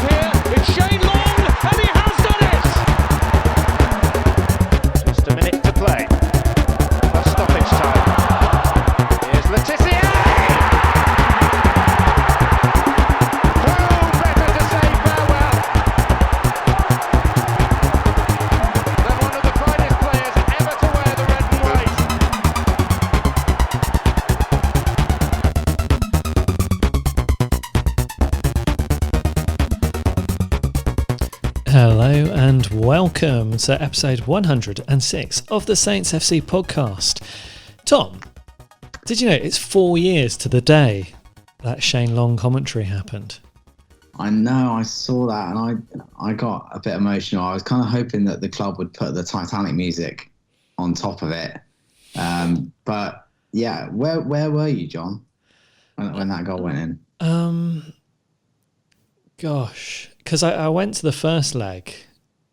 here. It's Shane Long, and he has done it! Just a minute to play. That's stoppage time. Here's Letizia! Who better to say farewell than one of the finest players ever to wear the red and white? Hello and welcome to episode 106 of the Saints FC podcast. Tom, did you know it's 4 years to the day that Shane Long commentary happened? I know, I saw that and I got a bit emotional. I was kind of hoping that the club would put the Titanic music on top of it. But yeah, where were you, John, when that goal went in? Because I went to the first leg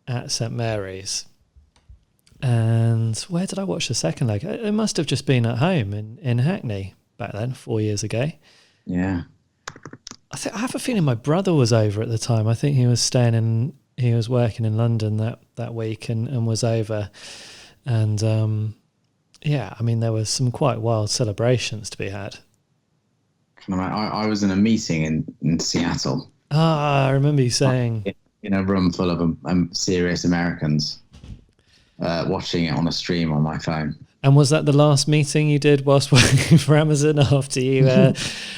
at St Mary's, and where did I watch the second leg? It must have just been at home in Hackney back then, 4 years ago. Yeah. I have a feeling my brother was over at the time. I think he was working in London that week and was over. And yeah, I mean, there was some quite wild celebrations to be had. I was in a meeting in Seattle. I remember you saying. In a room full of serious Americans, watching it on a stream on my phone. And was that the last meeting you did whilst working for Amazon after you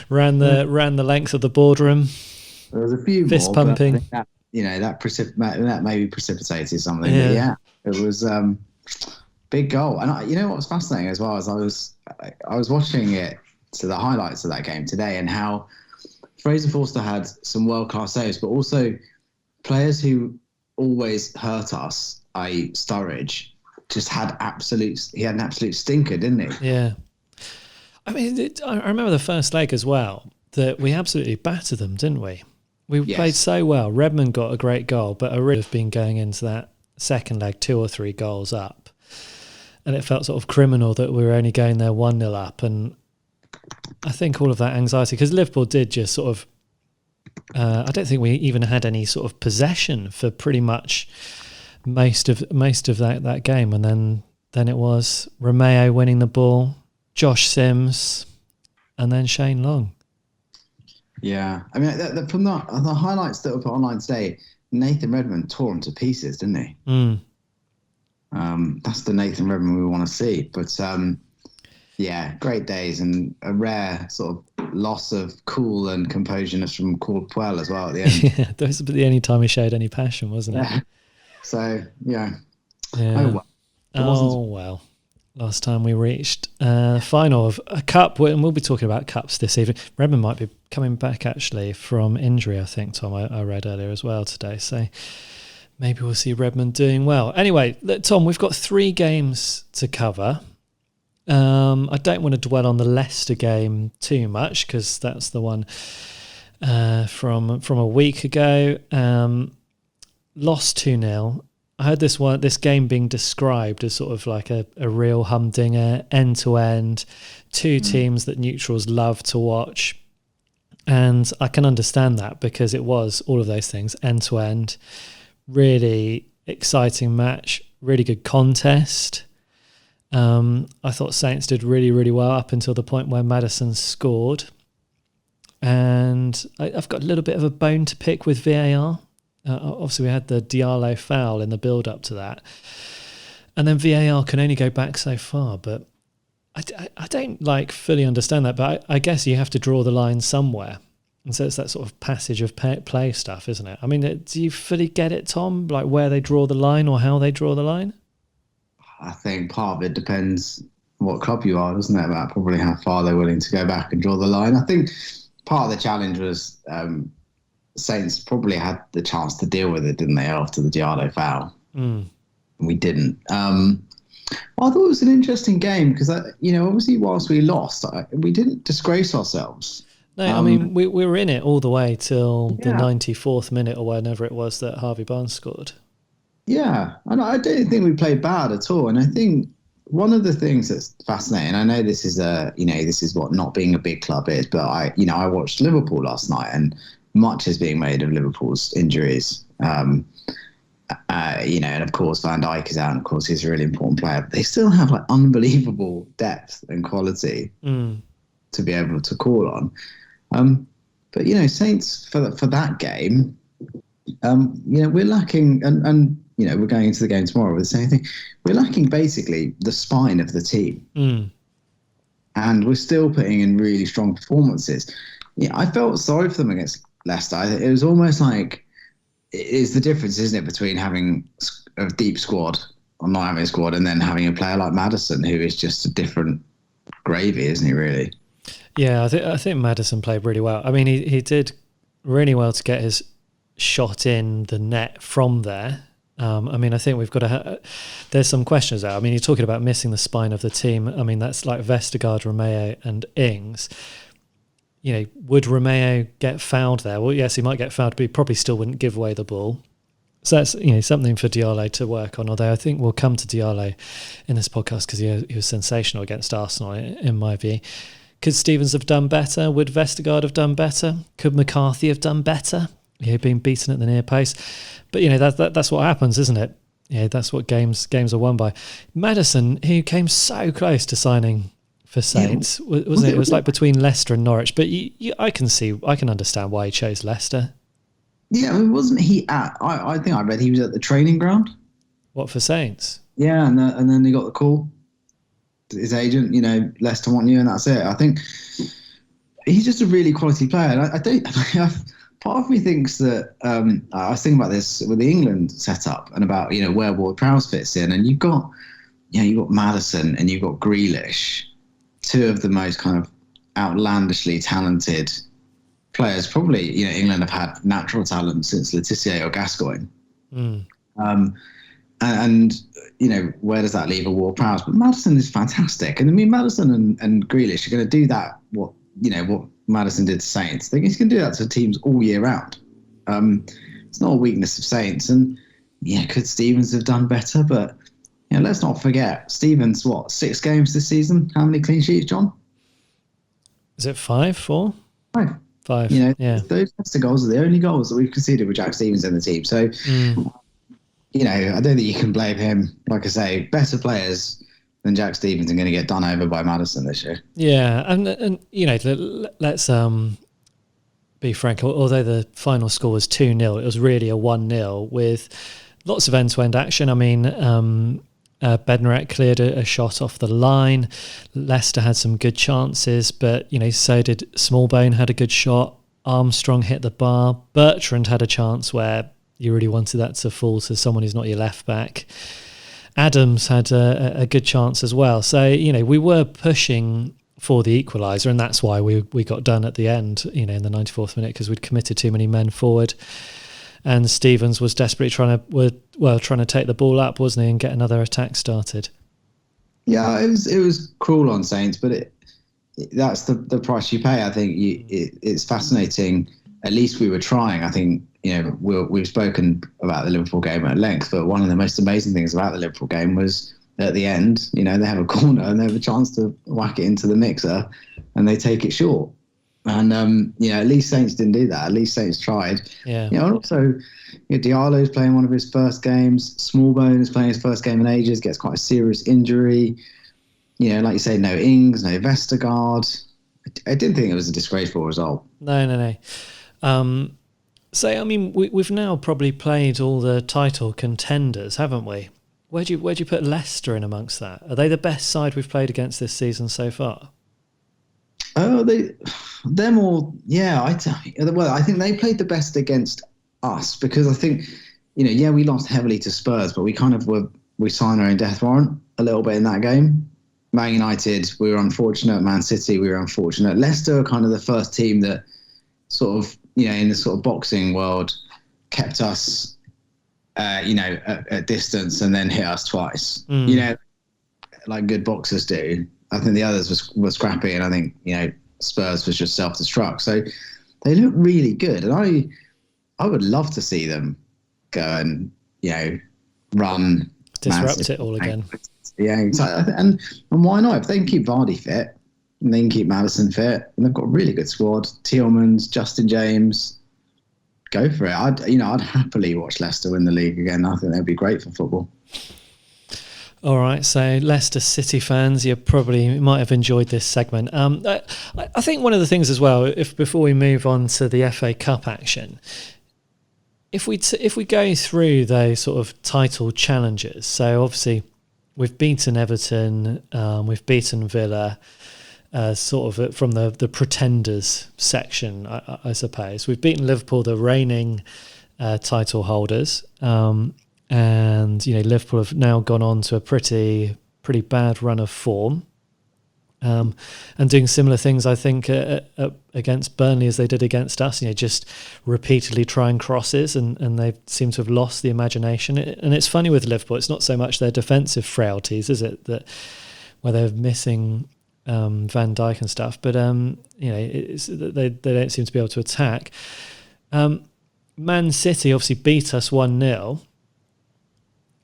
ran the length of the boardroom? There was a few fist more, pumping. But that maybe precipitated something. Yeah. But yeah, it was big goal. And you know what was fascinating as well, as I was watching it to the highlights of that game today, and how Fraser Forster had some world-class saves, but also players who always hurt us, i.e. Sturridge, just had an absolute stinker, didn't he? Yeah. I mean, I remember the first leg as well, that we absolutely battered them, didn't we? We played so well. Redmond got a great goal, but I really have been going into that second leg 2 or 3 goals up. And it felt sort of criminal that we were only going there 1-0 up. And I think all of that anxiety, because Liverpool did just sort of, I don't think we even had any sort of possession for pretty much most of that game, and then it was Romeo winning the ball, Josh Sims, and then Shane Long. Yeah, I mean, from the highlights that were put online today, Nathan Redmond tore him to pieces, didn't he? That's the Nathan Redmond we want to see, but. Yeah, great days, and a rare sort of loss of cool and composureness from Claude Puel as well at the end. Yeah, that was the only time he showed any passion, wasn't it? Yeah. So, yeah. Oh, well. Last time we reached final of a cup, and we'll be talking about cups this evening. Redmond might be coming back, actually, from injury, I think, Tom, I read earlier as well today. So maybe we'll see Redmond doing well. Anyway, Tom, we've got 3 games to cover. I don't want to dwell on the Leicester game too much, because that's the one from a week ago. Lost 2-0. I heard this game being described as sort of like a real humdinger, end to end, 2 teams that neutrals love to watch, and I can understand that, because it was all of those things, end to end, really exciting match, really good contest. I thought Saints did really, really well up until the point where Maddison scored. And I've got a little bit of a bone to pick with VAR. Obviously, we had the Diallo foul in the build-up to that. And then VAR can only go back so far. But I don't fully understand that. But I guess you have to draw the line somewhere. And so it's that sort of passage of play stuff, isn't it? I mean, do you fully get it, Tom? Like where they draw the line or how they draw the line? I think part of it depends what club you are, doesn't it? About probably how far they're willing to go back and draw the line. I think part of the challenge was Saints probably had the chance to deal with it, didn't they, after the Diallo foul? We didn't. I thought it was an interesting game because, obviously whilst we lost, we didn't disgrace ourselves. No, I mean, we were in it all the way till the 94th minute or whenever it was that Harvey Barnes scored. Yeah, and I don't think we played bad at all. And I think one of the things that's fascinating, I know this is not being a big club is, but I watched Liverpool last night, and much is being made of Liverpool's injuries. And of course Van Dijk is out, and of course he's a really important player. But they still have like unbelievable depth and quality to be able to call on. But Saints for that game, we're lacking, and we're going into the game tomorrow with the same thing. We're lacking basically the spine of the team, and we're still putting in really strong performances. I felt sorry for them against Leicester. It was almost like it's the difference, isn't it, between having a deep squad or not having a squad, and then having a player like Maddison, who is just a different gravy, isn't he? Really. Yeah, I think Maddison played really well. I mean, he did really well to get his shot in the net from there. I mean, I think we've got to. There's some questions there. I mean, you're talking about missing the spine of the team. I mean, that's like Vestergaard, Romeo, and Ings. Would Romeo get fouled there? Well, yes, he might get fouled, but he probably still wouldn't give away the ball. So that's something for Diallo to work on. Although I think we'll come to Diallo in this podcast because he was sensational against Arsenal, in my view. Could Stevens have done better? Would Vestergaard have done better? Could McCarthy have done better? Being beaten at the near post. But that's what happens, isn't it? That's what games are won by. Maddison, who came so close to signing for Saints, wasn't it? It was like between Leicester and Norwich. But I can understand why he chose Leicester. Yeah, wasn't he at? I think I read he was at the training ground. What, for Saints? Yeah, and then he got the call. His agent, Leicester want you, and that's it. I think he's just a really quality player. And I don't. Part of me thinks that I was thinking about this with the England setup and about where Ward-Prowse fits in, and you've got Maddison and you've got Grealish, two of the most kind of outlandishly talented players. Probably England have had natural talent since Letizia or Gascoigne. And where does that leave a Ward-Prowse? But Maddison is fantastic. And I mean, Maddison and Grealish are going to do that, what Maddison did to Saints. He's going to do that to teams all year round. It's not a weakness of Saints. And, could Stevens have done better? But, let's not forget, Stevens, 6 games this season? How many clean sheets, John? Is it 5, 4? 5. 5, Those Leicester goals are the only goals that we've conceded with Jack Stevens in the team. So... I don't think you can blame him. Like I say, better players than Jack Stevens are going to get done over by Maddison this year. Yeah, and let's be frank. Although the final score was 2-0, it was really a 1-0 with lots of end-to-end action. I mean, Bednarek cleared a shot off the line. Leicester had some good chances, but so did Smallbone. Had a good shot. Armstrong hit the bar. Bertrand had a chance where you really wanted that to fall to someone who's not your left back. Adams had a good chance as well. So, we were pushing for the equaliser, and that's why we got done at the end, in the 94th minute, because we'd committed too many men forward. And Stevens was desperately trying to take the ball up, wasn't he, and get another attack started. Yeah, it was cruel on Saints, but that's the price you pay. I think it's fascinating. At least we were trying. I think, we've spoken about the Liverpool game at length, but one of the most amazing things about the Liverpool game was at the end, they have a corner and they have a chance to whack it into the mixer and they take it short. And, at least Saints didn't do that. At least Saints tried. Yeah. And also, Diallo's playing one of his first games. Smallbone is playing his first game in ages, gets quite a serious injury. Like you say, no Ings, no Vestergaard. I didn't think it was a disgraceful result. No. So, I mean, we've now probably played all the title contenders, haven't we? Where'd you put Leicester in amongst that? Are they the best side we've played against this season so far? Oh, them all, yeah. I think they played the best against us because I think, we lost heavily to Spurs, but we kind of we signed our own death warrant a little bit in that game. Man United, we were unfortunate. Man City, we were unfortunate. Leicester are kind of the first team that sort of, in the sort of boxing world, kept us, at distance and then hit us twice. Like good boxers do. I think the others were scrappy, and I think Spurs was just self-destruct. So they look really good, and I would love to see them go and run, disrupt it all again. Yeah, exactly. And why not? If they can keep Vardy fit, and they can keep Maddison fit, and they've got a really good squad. Tielemans, Justin James, go for it. I'd happily watch Leicester win the league again. I think that'd be great for football. All right, so Leicester City fans, you might have enjoyed this segment. I think one of the things as well, if before we move on to the FA Cup action, if we go through those sort of title challenges, so obviously we've beaten Everton, we've beaten Villa, sort of from the pretenders section, I suppose. We've beaten Liverpool, the reigning title holders. And Liverpool have now gone on to a pretty bad run of form, and doing similar things, I think, against Burnley as they did against us. Just repeatedly trying crosses, and they seem to have lost the imagination. And it's funny with Liverpool; it's not so much their defensive frailties, is it, that where they're missing Van Dijk and stuff, but they don't seem to be able to attack. Man City obviously beat us 1-0.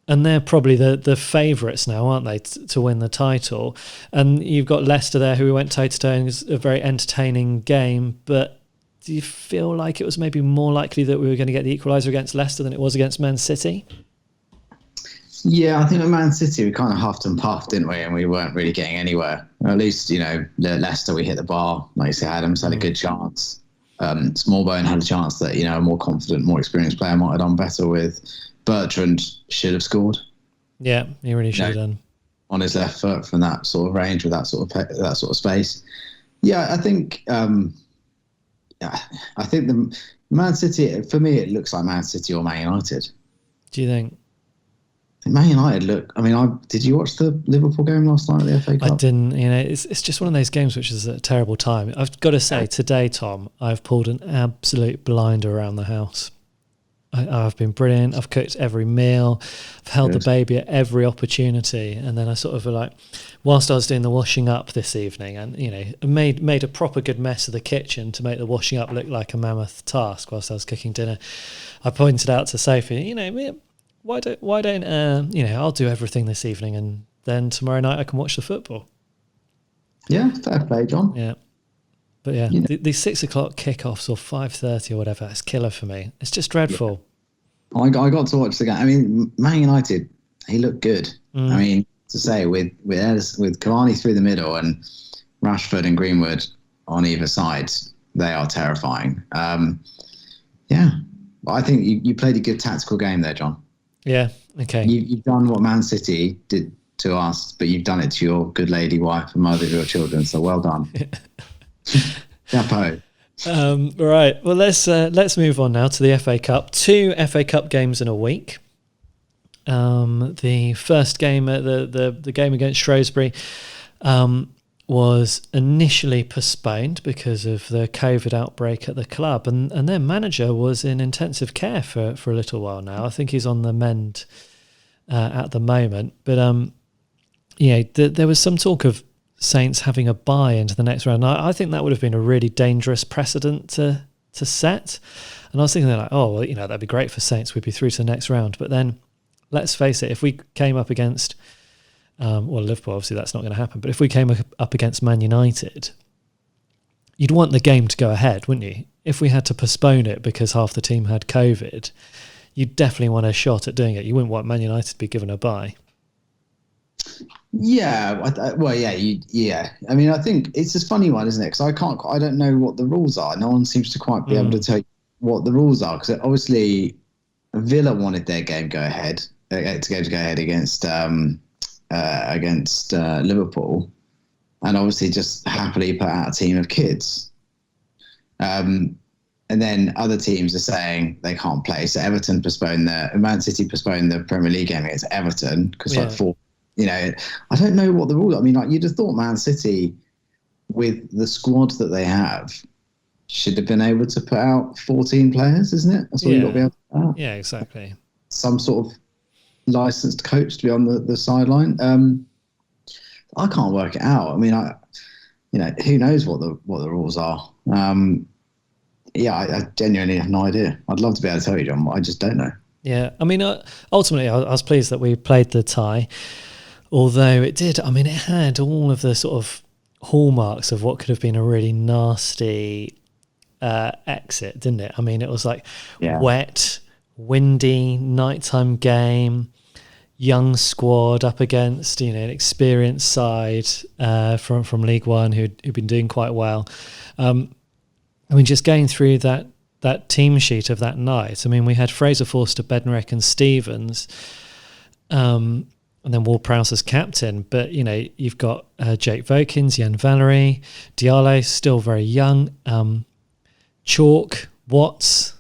And they're probably the favourites now, aren't they, to win the title? And you've got Leicester there, who went toe-to-toe, and it was a very entertaining game. But do you feel like it was maybe more likely that we were going to get the equaliser against Leicester than it was against Man City? Yeah, I think with Man City, we kind of huffed and puffed, didn't we? And we weren't really getting anywhere. At least, Leicester, we hit the bar. Like you say, Adams had a good chance. Smallbone had a chance that, a more confident, more experienced player might have done better with. Bertrand should have scored. Yeah, he really should have done. On his left foot from that sort of range with that sort of space. Yeah, I think. I think the Man City, for me, it looks like Man City or Man United. Do you think? Man United look. I mean, did you watch the Liverpool game last night at the FA Cup? I didn't. It's just one of those games which is a terrible time. I've got to say, today, Tom, I've pulled an absolute blinder around the house. I've been brilliant. I've cooked every meal. I've held the baby at every opportunity. And then I sort of whilst I was doing the washing up this evening, and made a proper good mess of the kitchen to make the washing up look like a mammoth task whilst I was cooking dinner. I pointed out to Sophie, why don't I'll do everything this evening, and then tomorrow night I can watch the football. Yeah, fair play, John. Yeah. But yeah, these 6 o'clock kickoffs or 5:30 or whatever, it's killer for me. It's just dreadful. Yeah. I got to watch the game. I mean, Man United, he looked good. I mean, to say with Cavani through the middle and Rashford and Greenwood on either side, they are terrifying. Yeah, but I think you played a good tactical game there, John. Yeah. Okay. You've done what Man City did to us, but you've done it to your good lady wife and mother of your children. So well done. Chapeau. Right. Well, let's move on now to the FA Cup. 2 FA Cup games in a week. The first game, the game against Shrewsbury, was initially postponed because of the COVID outbreak at the club, and their manager was in intensive care for a little while now. I think he's on the mend at the moment. But there was some talk of Saints having a bye into the next round. I think that would have been a really dangerous precedent to set. And I was thinking that'd be great for Saints. We'd be through to the next round. But then, let's face it, if we came up against, Liverpool, obviously that's not going to happen. But if we came up against Man United, you'd want the game to go ahead, wouldn't you? If we had to postpone it because half the team had COVID, you'd definitely want a shot at doing it. You wouldn't want Man United to be given a bye. Yeah, yeah. I mean, I think it's a funny one, isn't it? Because I don't know what the rules are. No one seems to quite be able to tell you what the rules are. Because obviously, Villa wanted their game to go ahead against Liverpool, and obviously just happily put out a team of kids. And then other teams are saying they can't play. So Man City postponed the Premier League game against Everton because I don't know what the rules are. I mean, you'd have thought Man City, with the squad that they have, should have been able to put out 14 players, isn't it? That's what you've got to be able to put out. Yeah, exactly. Some sort of licensed coach to be on the sideline. I can't work it out. I mean, who knows what the rules are? I genuinely have no idea. I'd love to be able to tell you, John, but I just don't know. Yeah, I mean, ultimately, I was pleased that we played the tie. Although it had all of the sort of hallmarks of what could have been a really nasty exit, didn't it? I mean, it was like Yeah. wet, windy, nighttime game, young squad up against, an experienced side from League One who'd been doing quite well. I mean, just going through that team sheet of that night, I mean, we had Fraser Forster, Bednarek and Stevens, and then Ward-Prowse as captain. But, you've got Jake Vokins, Jan Valery, Diallo, still very young, Chalk, Watts,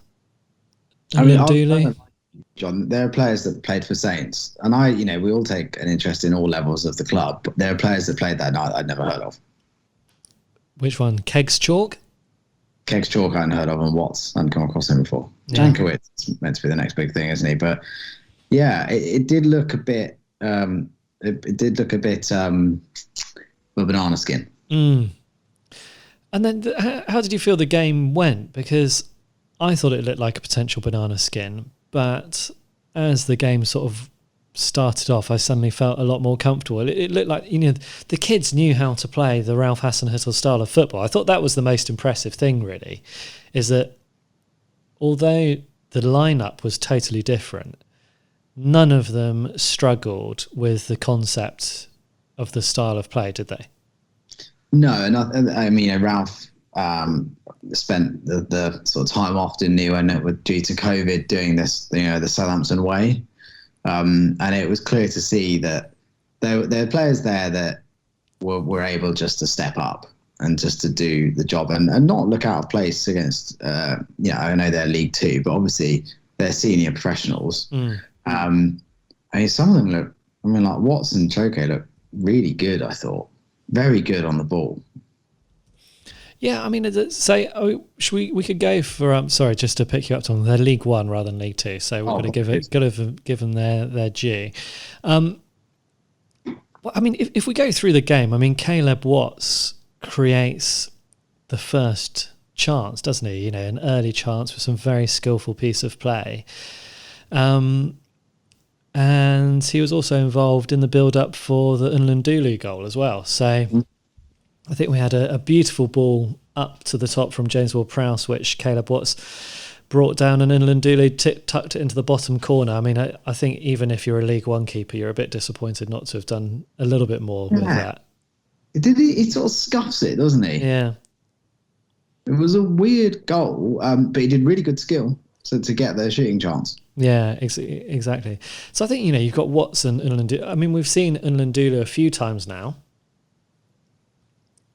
Dooley. John, there are players that played for Saints, and we all take an interest in all levels of the club, but there are players that played that night I'd never heard of. Which one? Kegs Chalk? Kegs Chalk I hadn't heard of, and Watts, I hadn't come across him before. Yeah. Jankowitz is meant to be the next big thing, isn't he? But yeah, it did look a bit. It did look a bit of a banana skin. Mm. And then, how did you feel the game went? Because I thought it looked like a potential banana skin, but as the game sort of started off, I suddenly felt a lot more comfortable. It looked like, the kids knew how to play the Ralph Hasenhüttl style of football. I thought that was the most impressive thing, really, is that although the lineup was totally different, none of them struggled with the concept of the style of play, did they? No, and I mean, Ralph spent the sort of time off, didn't he, due to COVID, doing this, the Southampton way. And it was clear to see that there were players there that were able just to step up and just to do the job and not look out of place against, I know they're League Two, but obviously they're senior professionals. And some of them look, like Watts and Choke look really good, I thought. Very good on the ball. Yeah, I mean, we could go for sorry, just to pick you up on, they're League One rather than League Two, so we've got to give them their due. Well, I mean, if we go through the game, I mean, Caleb Watts creates the first chance, doesn't he? An early chance with some very skillful piece of play, and he was also involved in the build-up for the Unlundulu goal as well. So I think we had a beautiful ball up to the top from James Ward-Prowse, which Caleb Watts brought down, and Unlundulu tucked it into the bottom corner. I mean, I think even if you're a League One keeper, you're a bit disappointed not to have done a little bit more with that. He sort of scuffs it, doesn't he? Yeah. It was a weird goal, but he did really good skill to get the shooting chance. Yeah, exactly. So I think, you've got Watts and Unlundulu. I mean, we've seen Unlundulu a few times now,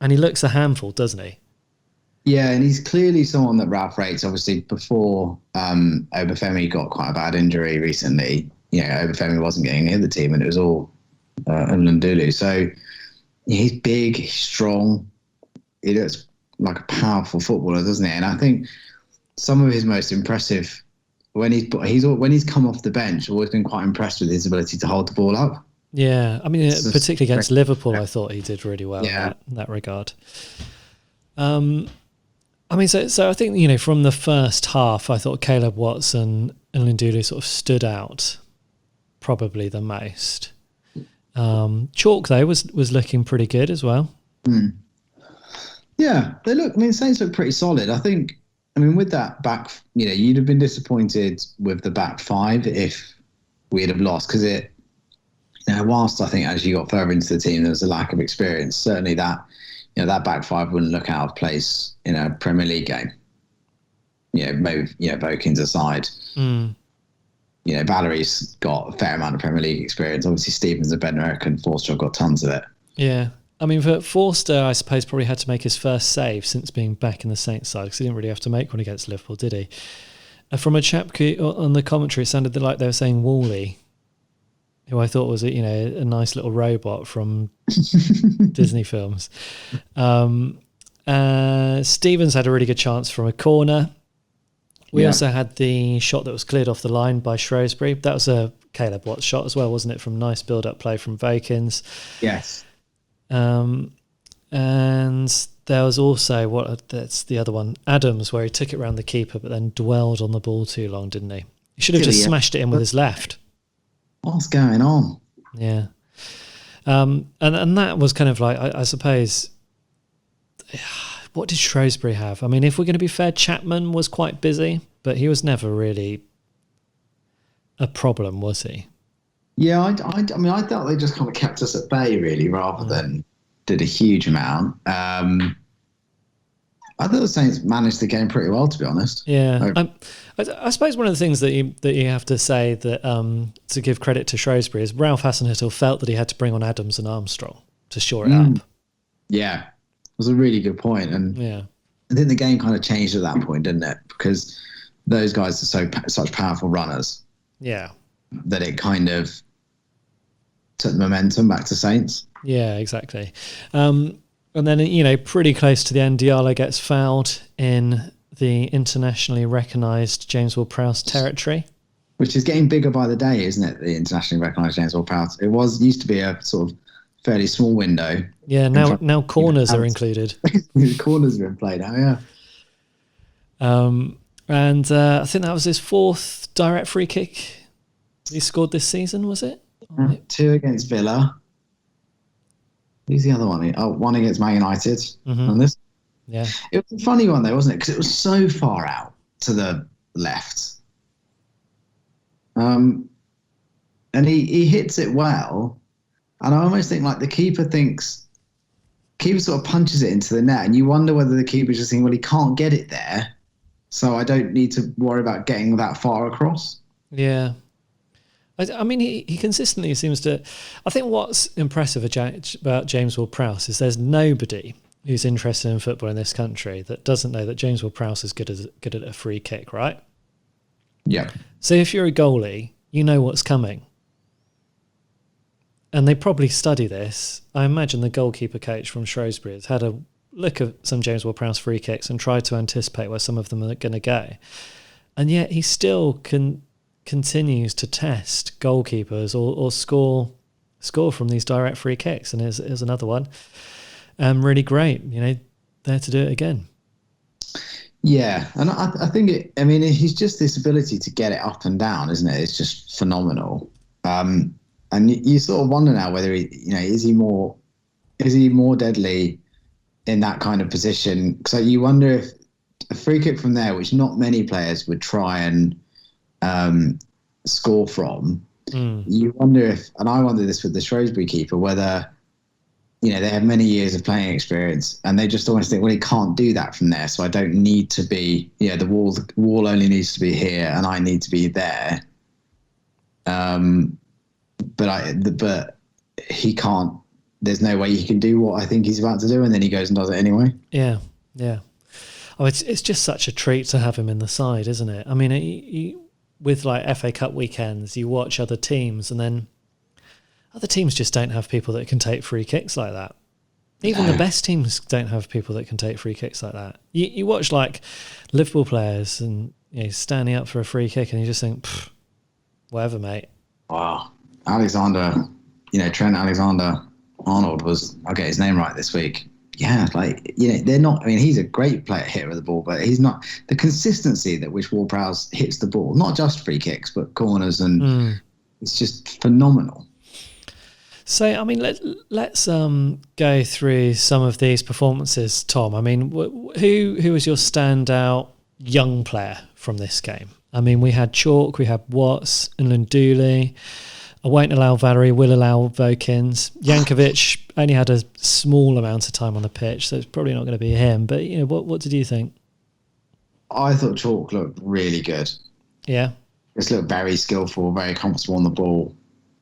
and he looks a handful, doesn't he? Yeah, and he's clearly someone that Ralph rates. Obviously, before Obafemi got quite a bad injury recently, Obafemi wasn't getting near the team, and it was all Unlundulu. So he's big, he's strong. He looks like a powerful footballer, doesn't he? And I think some of his most impressive, when he's come off the bench, I've always been quite impressed with his ability to hold the ball up. Yeah, I mean, particularly against Liverpool, I thought he did really well in that regard. I mean, so I think, from the first half, I thought Caleb Watts and Unlundulu sort of stood out probably the most. Chalk, though, was looking pretty good as well. Yeah, Saints look pretty solid. I mean, with that back, you'd have been disappointed with the back five if we'd have lost, because whilst I think as you got further into the team, there was a lack of experience. Certainly that back five wouldn't look out of place in a Premier League game. Maybe, Vokins aside. Valery's got a fair amount of Premier League experience. Obviously, Stevens and Bednarek and Forster have got tons of it. Yeah. I mean, for Forster, I suppose, probably had to make his first save since being back in the Saints side, because he didn't really have to make one against Liverpool, did he? From a chap on the commentary, it sounded like they were saying Wally, who I thought was a nice little robot from Disney films. Stevens had a really good chance from a corner. We also had the shot that was cleared off the line by Shrewsbury. That was a Caleb Watts shot as well, wasn't it? From nice build-up play from Vokins. Yes. And there was also, that's the other one, Adams, where he took it round the keeper but then dwelled on the ball too long, didn't he? He should have just smashed it in with his left. What's going on? Yeah. And that was kind of like, I suppose, What did Shrewsbury have? I mean, if we're going to be fair, Chapman was quite busy, but he was never really a problem, was he? Yeah, I mean, I thought they just kind of kept us at bay, really, rather than did a huge amount. I thought the Saints managed the game pretty well, to be honest. Yeah, I suppose one of the things that you have to say that to give credit to Shrewsbury is Ralph Hasenhüttl felt that he had to bring on Adams and Armstrong to shore it up. Yeah, it was a really good point, and I think the game kind of changed at that point, didn't it? Because those guys are such powerful runners. Yeah, that it kind of took the momentum back to Saints. Yeah, exactly. And then, pretty close to the end, Diallo gets fouled in the internationally recognised James Ward-Prowse territory. Which is getting bigger by the day, isn't it? The internationally recognised James Ward-Prowse. It used to be a sort of fairly small window. Yeah, now corners are included. Corners are in play now, yeah. And I think that was his 4th direct free kick he scored this season, was it? 2 against Villa. Who's the other one? One against Man United. On this. Yeah. It was a funny one though, wasn't it? Because it was so far out to the left. And he hits it well. And I almost think like the keeper sort of punches it into the net, and you wonder whether the keeper's just thinking, well, he can't get it there, so I don't need to worry about getting that far across. Yeah. I mean, he consistently seems to... I think what's impressive about James Ward-Prowse is there's nobody who's interested in football in this country that doesn't know that James Ward-Prowse is good at a free kick, right? Yeah. So if you're a goalie, you know what's coming. And they probably study this. I imagine the goalkeeper coach from Shrewsbury has had a look at some James Ward-Prowse free kicks and tried to anticipate where some of them are going to go. And yet he still continues to test goalkeepers or score from these direct free kicks. And here's another one. Really great, there to do it again. Yeah, and I think he's just this ability to get it up and down, isn't it? It's just phenomenal. And you sort of wonder now whether is he more deadly in that kind of position? So you wonder if a free kick from there, which not many players would try and score from, you wonder if, and I wonder this with the Shrewsbury keeper, whether they have many years of playing experience and they just almost think, well, he can't do that from there, so I don't need to be, the wall only needs to be here and I need to be there. But he can't. There's no way he can do what I think he's about to do, and then he goes and does it anyway. Yeah. Oh, it's just such a treat to have him in the side, isn't it? I mean, with like FA Cup weekends, you watch other teams, and then other teams just don't have people that can take free kicks like that. Even the best teams don't have people that can take free kicks like that. You watch like Liverpool players and standing up for a free kick, and you just think, whatever, mate. Wow. Trent Alexander-Arnold I'll get his name right this week. Yeah, they're not, he's a great player hitter of the ball, but he's not the consistency that which Ward-Prowse hits the ball, not just free kicks, but corners, and it's just phenomenal. So, let's go through some of these performances, Tom. Who was your standout young player from this game? We had Chalk, we had Watts and Lunduli. I won't allow Valerie, will allow Vokins. Jankovic only had a small amount of time on the pitch, so it's probably not going to be him. But, what did you think? I thought Chalk looked really good. Yeah. Just looked very skillful, very comfortable on the ball.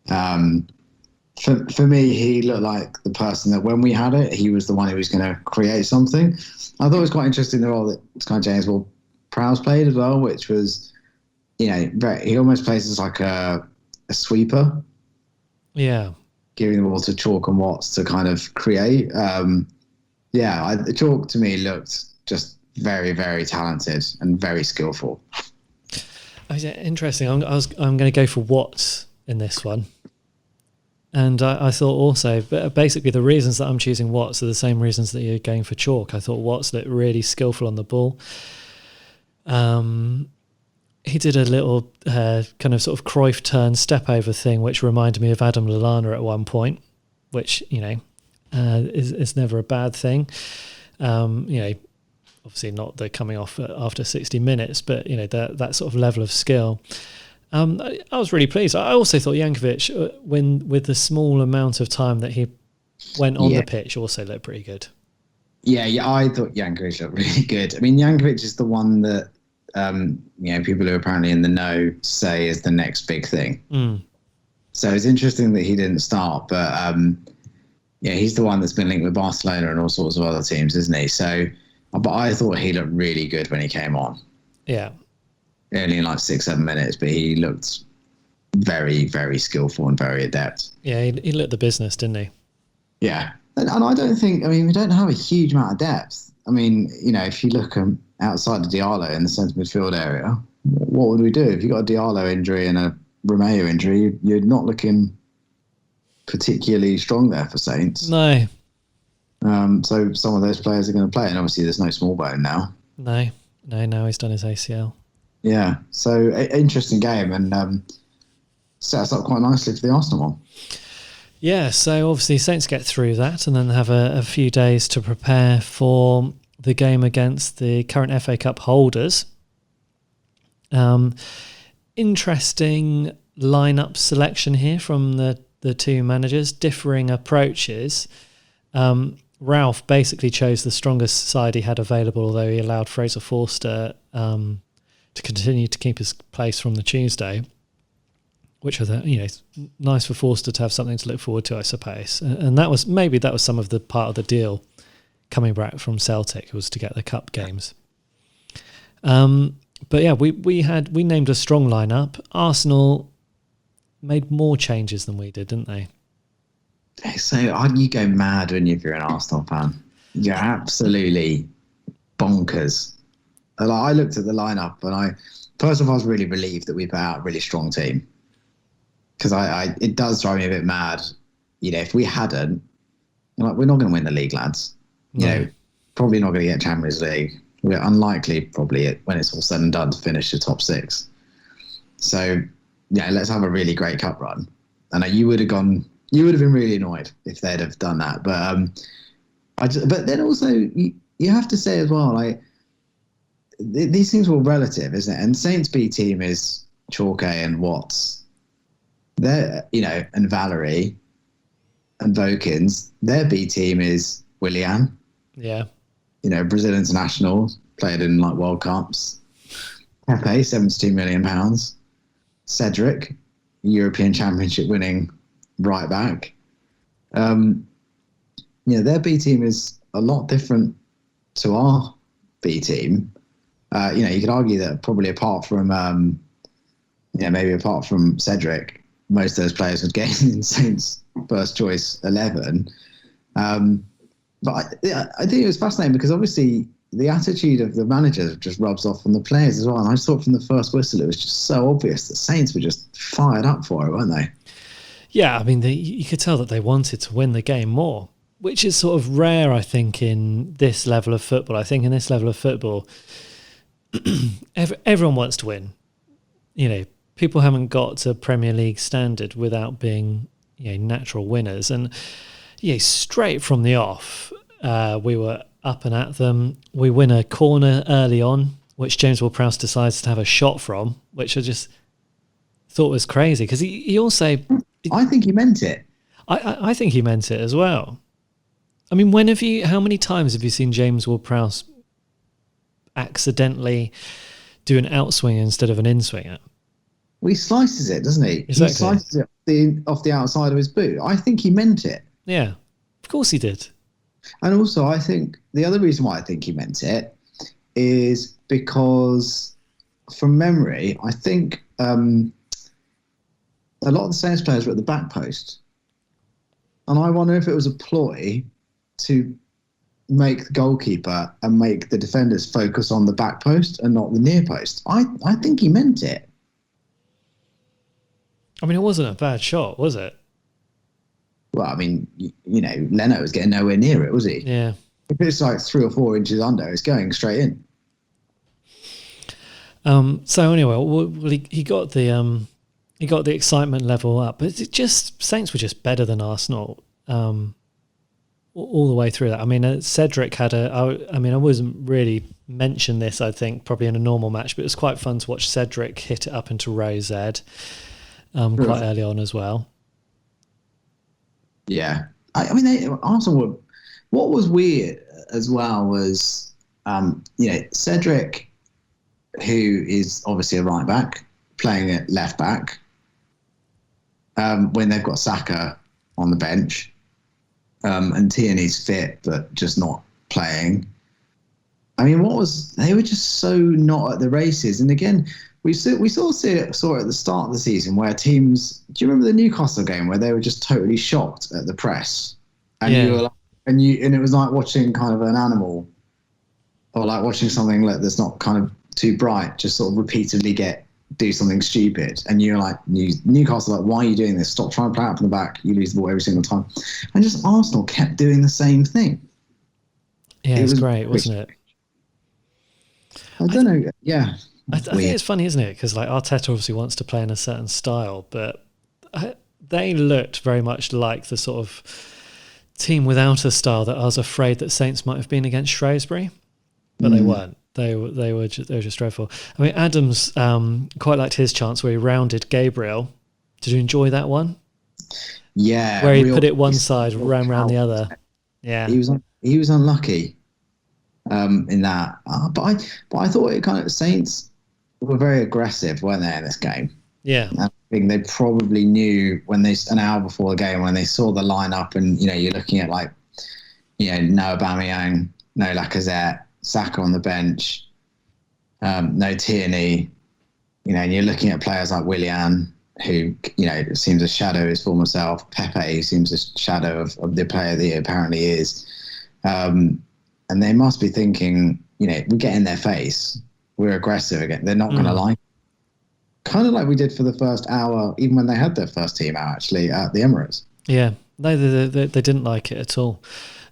For me, he looked like the person that when we had it, he was the one who was going to create something. I thought it was quite interesting the role that James Ward-Prowse played as well, which was, he almost plays as like a sweeper. Yeah. Giving the ball to Chalk and Watts to kind of create. Chalk to me looked just very, very talented and very skillful. Oh, yeah, interesting. I'm going to go for Watts in this one. And I thought also, but basically the reasons that I'm choosing Watts are the same reasons that you're going for Chalk. I thought Watts looked really skillful on the ball. He did a little kind of sort of Cruyff turn step over thing, which reminded me of Adam Lallana at one point, which, is never a bad thing. Obviously not the coming off after 60 minutes, but that sort of level of skill. I was really pleased. I also thought Jankovic, with the small amount of time that he went on the pitch, also looked pretty good. Yeah, I thought Jankovic looked really good. I mean, Jankovic is the one that people who are apparently in the know say is the next big thing. So it's interesting that he didn't start, but he's the one that's been linked with Barcelona and all sorts of other teams, isn't he? So, but I thought he looked really good when he came on. Yeah. Only in like 6-7 minutes, but he looked very, very skillful and very adept. Yeah, he looked the business, didn't he? Yeah. And I don't think, we don't have a huge amount of depth. I mean, if you look outside of Diallo in the centre midfield area, what would we do? If you got a Diallo injury and a Romeo injury, you're not looking particularly strong there for Saints. No. So some of those players are going to play, and obviously there's no small bone now. No, now he's done his ACL. Yeah, so interesting game, and set us up quite nicely for the Arsenal one. Yeah, so obviously Saints get through that and then have a few days to prepare for the game against the current FA Cup holders. Interesting lineup selection here from the two managers, differing approaches. Ralph basically chose the strongest side he had available, although he allowed Fraser Forster to continue to keep his place from the Tuesday, which I thought, nice for Forster to have something to look forward to, I suppose. And that was some of the part of the deal coming back from Celtic, was to get the cup games. But yeah, we named a strong lineup. Arsenal made more changes than we did, didn't they? So you go mad when you're an Arsenal fan. You're absolutely bonkers. I looked at the lineup, and first of all, I was really relieved that we put out a really strong team, because it does drive me a bit mad. If we hadn't, we're not going to win the league, lads. Probably not going to get Champions League. We're unlikely, probably, when it's all said and done, to finish the top 6. So, let's have a really great cup run. And you would have been really annoyed if they'd have done that. But then also, you have to say as well, these things were relative, isn't it? And Saints B team is Chalke and Watts. They're, and Valerie and Vokins. Their B team is Willian. Yeah. Brazil international, played in World Cups. Pepe, £72 million. Cedric, European Championship winning right back. Their B team is a lot different to our B team. You could argue that probably apart from Cedric, most of those players would get in Saints' first choice 11. But I think it was fascinating, because obviously the attitude of the manager just rubs off on the players as well. And I just thought from the first whistle, it was just so obvious that Saints were just fired up for it, weren't they? Yeah, you could tell that they wanted to win the game more, which is sort of rare, I think, in this level of football. I think in this level of football, everyone wants to win. People haven't got to Premier League standard without being natural winners. And straight from the off, we were up and at them. We win a corner early on, which James Ward-Prowse decides to have a shot from, which I just thought was crazy, because he also... I think he meant it. I think he meant it as well. I mean, how many times have you seen James Ward-Prowse accidentally do an outswing instead of an inswinger? Well, he slices it, doesn't he? Exactly. He slices it off the outside of his boot. I think he meant it. Yeah, of course he did. And also, I think the other reason why I think he meant it is because, from memory, I think a lot of the Saints players were at the back post. And I wonder if it was a ploy to make the goalkeeper and make the defenders focus on the back post and not the near post. I think he meant it. I mean, it wasn't a bad shot, was it? Well, I mean, Leno was getting nowhere near it, was he? Yeah. If it's 3 or 4 inches under, it's going straight in. So anyway, he got the excitement level up, but Saints were just better than Arsenal. all the way through that. I mean, Cedric had I wasn't really mentioned this, I think, probably in a normal match, but it was quite fun to watch Cedric hit it up into Rose Ed quite early on as well. Yeah. I mean, Arsenal what was weird as well was, Cedric, who is obviously a right back, playing at left back, when they've got Saka on the bench, and Tierney's fit but just not playing. I mean, they were just so not at the races. And again, we saw it at the start of the season where teams. Do you remember the Newcastle game where they were just totally shocked at the press, and you were like, and it was like watching kind of an animal, or like watching something that's not kind of too bright, just sort of repeatedly do something stupid, and you're like, Newcastle, like, why are you doing this? Stop trying to play out from the back. You lose the ball every single time. And just Arsenal kept doing the same thing. Yeah, it was great, wasn't it? I don't know. Yeah. I think it's funny, isn't it? Because like Arteta obviously wants to play in a certain style, but they looked very much like the sort of team without a style that I was afraid that Saints might have been against Shrewsbury, but they weren't. They were just dreadful. I mean, Adams quite liked his chance where he rounded Gabriel. Did you enjoy that one? Yeah, where he put it one side, ran round the other. Yeah, he was unlucky in that. But I thought it kind of Saints were very aggressive, weren't they, in this game? Yeah, I think they probably knew when an hour before the game when they saw the lineup, and you're looking at like, no Aubameyang, no Lacazette, Saka on the bench, no Tierney, and you're looking at players like Willian, who, seems a shadow of his former self. Pepe seems a shadow of the player that he apparently is. And they must be thinking, we get in their face, we're aggressive again. They're not going to like it. Kind of like we did for the first hour, even when they had their first team out, actually, at the Emirates. Yeah, they didn't like it at all.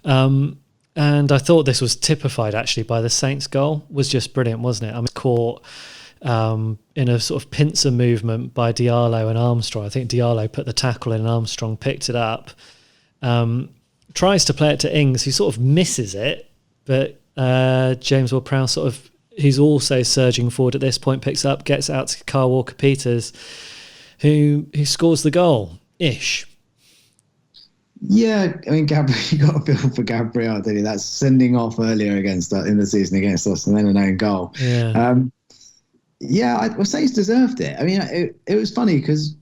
And I thought this was typified actually by the Saints goal. Was just brilliant, wasn't it? I mean, caught in a sort of pincer movement by Diallo and Armstrong. I think Diallo put the tackle in and Armstrong picked it up. Tries to play it to Ings, who sort of misses it, but James Ward-Prowse sort of, who's also surging forward at this point, picks up, gets out to Kyle Walker-Peters, who scores the goal-ish. Yeah, I mean, you got a feel for Gabriel, didn't you? That's sending off earlier in the season against us, and then an own goal. Yeah. Saints deserved it. I mean, it was funny because,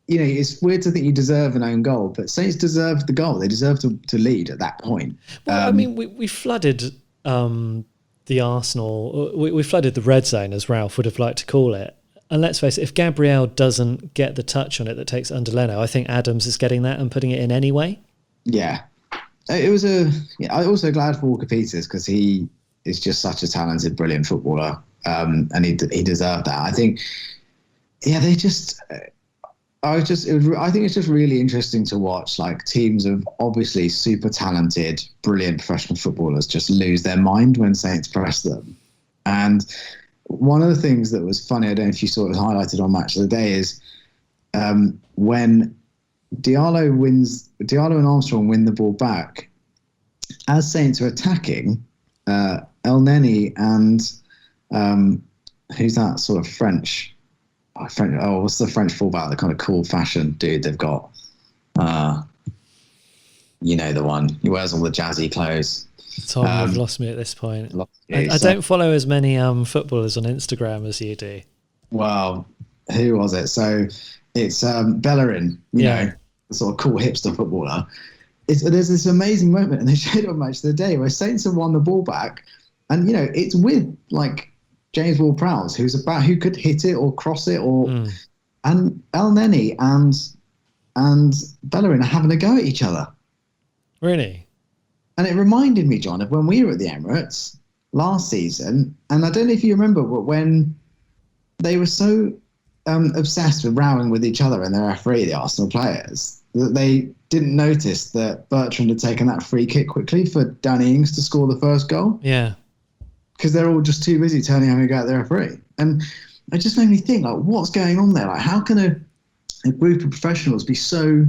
it's weird to think you deserve an own goal, but Saints deserved the goal. They deserved to lead at that point. Well, I mean, we flooded the Arsenal, we flooded the red zone, as Ralph would have liked to call it. And let's face it, if Gabriel doesn't get the touch on it that takes under Leno, I think Adams is getting that and putting it in anyway. Yeah. It was I'm also glad for Walker-Peters because he is just such a talented, brilliant footballer. And he deserved that. I think, I think it's just really interesting to watch, like, teams of obviously super talented, brilliant professional footballers just lose their mind when Saints press them. And one of the things that was funny, I don't know if you saw it highlighted on Match of the Day, is when Diallo and Armstrong win the ball back, as Saints are attacking, El Neni and who's that sort of French? What's the French fullback? The kind of cool fashion dude they've got. The one. He wears all the jazzy clothes. Tom, you've lost me at this point. I don't follow as many footballers on Instagram as you do. Well, who was it? So it's Bellerin, the sort of cool hipster footballer. There's this amazing moment, and they showed it on Match of the Day, where Saints have won the ball back, and it's with like James Ward-Prowse, who could hit it or cross it, and El Neni and Bellerin are having a go at each other. Really? And it reminded me, John, of when we were at the Emirates last season. And I don't know if you remember, but when they were so obsessed with rowing with each other and their referee, the Arsenal players, that they didn't notice that Bertrand had taken that free kick quickly for Danny Ings to score the first goal. Yeah. Because they're all just too busy having a go at the referee. And it just made me think, like, what's going on there? Like, how can a group of professionals be so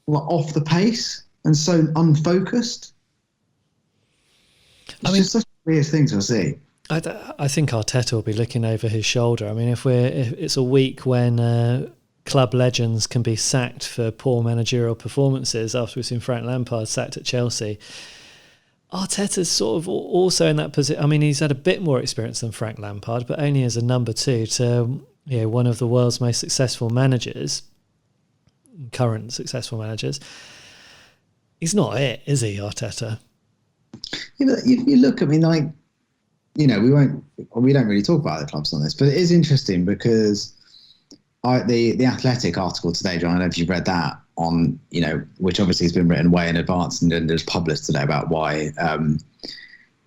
off the pace? and so unfocused. It's just such a weird thing to see. I think Arteta will be looking over his shoulder. I mean, if it's a week when club legends can be sacked for poor managerial performances after we've seen Frank Lampard sacked at Chelsea, Arteta's sort of also in that position. I mean, he's had a bit more experience than Frank Lampard, but only as a number 2 to one of the world's most successful managers, current successful managers. He's not it, is he, Arteta? You look, I mean, like, we don't really talk about the clubs on this, but it is interesting because the Athletic article today, John, I don't know if you've read that on, which obviously has been written way in advance and then just published today about why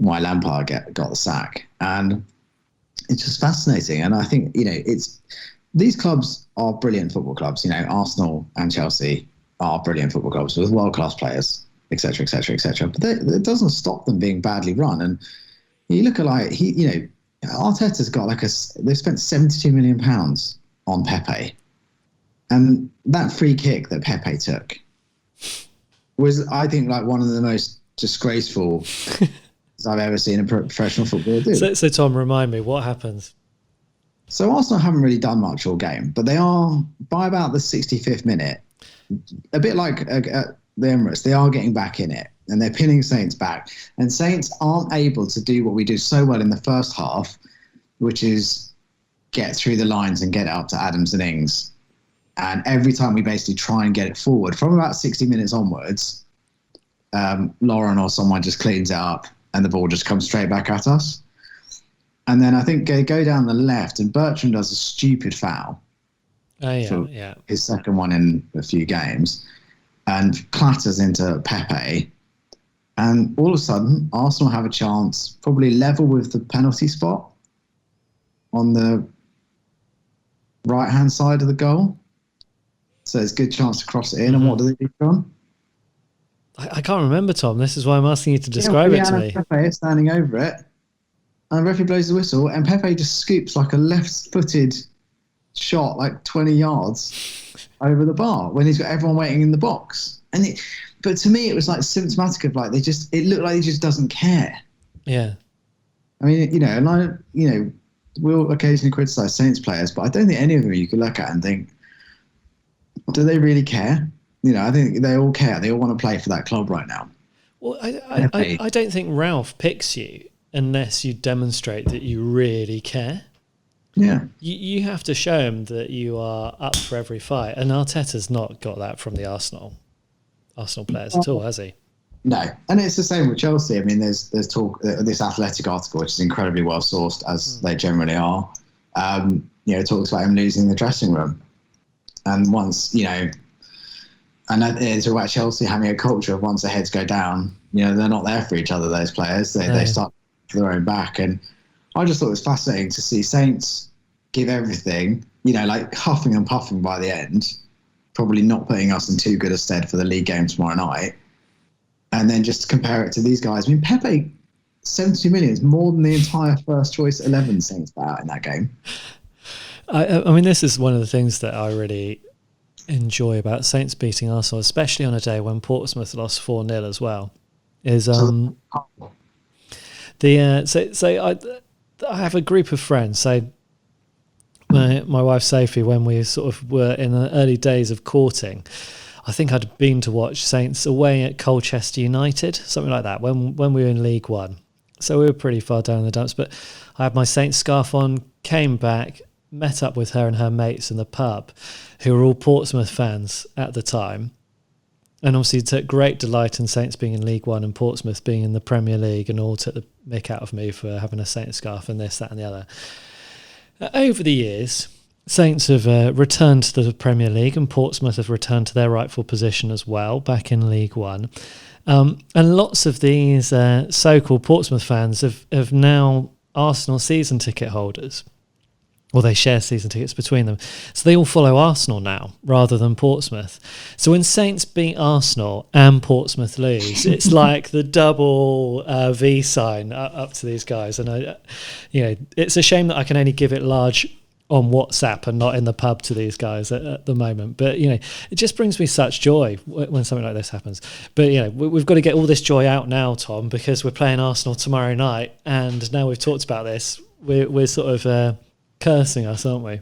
Lampard got the sack. And it's just fascinating. And I think, these clubs are brilliant football clubs. Arsenal and Chelsea are brilliant football clubs with world-class players, etc., etc., etc. But it doesn't stop them being badly run. And you look at Arteta's got they've spent £72 million on Pepe. And that free kick that Pepe took was, I think, one of the most disgraceful I've ever seen a professional footballer do. So Tom, remind me, what happens? So Arsenal haven't really done much all game, but they are, by about the 65th minute, a bit like the Emirates, they are getting back in it and they're pinning Saints back. And Saints aren't able to do what we do so well in the first half, which is get through the lines and get out to Adams and Ings. And every time we basically try and get it forward, from about 60 minutes onwards, Lauren or someone just cleans it up and the ball just comes straight back at us. And then I think they go down the left and Bertrand does a stupid foul. His second one in a few games, and clatters into Pepe. And all of a sudden, Arsenal have a chance, probably level with the penalty spot on the right-hand side of the goal. So it's a good chance to cross it in. And what do they do, John? I can't remember, Tom. This is why I'm asking you to describe it to me. Pepe is standing over it, and the referee blows the whistle, and Pepe just scoops like a left-footed shot, 20 yards over the bar when he's got everyone waiting in the box. But to me, it was symptomatic of it looked like he just doesn't care. Yeah. I mean, we'll occasionally criticise Saints players, but I don't think any of them you could look at and think, do they really care? I think they all care. They all want to play for that club right now. Well, I don't think Ralph picks you unless you demonstrate that you really care. Yeah. You have to show him that you are up for every fight. And Arteta's not got that from the Arsenal players at all, has he? No. And it's the same with Chelsea. I mean, there's talk, this Athletic article, which is incredibly well sourced, as they generally are, it talks about him losing the dressing room. And once, and it's about Chelsea having a culture of once their heads go down, they're not there for each other, those players. They start for their own back. And I just thought it was fascinating to see Saints give everything, huffing and puffing by the end, probably not putting us in too good a stead for the league game tomorrow night. And then just compare it to these guys. I mean, Pepe, 72 million is more than the entire first choice 11 Saints put out in that game. I mean, this is one of the things that I really enjoy about Saints beating Arsenal, especially on a day when Portsmouth lost 4-0 as well, is I have a group of friends. So my wife Sophie, when we sort of were in the early days of courting, I think I'd been to watch Saints away at Colchester United, something like that, when we were in League One. So we were pretty far down in the dumps. But I had my Saints scarf on, came back, met up with her and her mates in the pub, who were all Portsmouth fans at the time. And obviously took great delight in Saints being in League One and Portsmouth being in the Premier League, and all took the mick out of me for having a Saints scarf and this, that and the other. Over the years, Saints have returned to the Premier League, and Portsmouth have returned to their rightful position as well, back in League One. And lots of these so-called Portsmouth fans have now Arsenal season ticket holders. Or they share season tickets between them. So they all follow Arsenal now rather than Portsmouth. So when Saints beat Arsenal and Portsmouth lose, it's like the double V sign up to these guys. And it's a shame that I can only give it large on WhatsApp and not in the pub to these guys at the moment. But, it just brings me such joy when something like this happens. But, we've got to get all this joy out now, Tom, because we're playing Arsenal tomorrow night. And now we've talked about this, we're sort of cursing us, aren't we?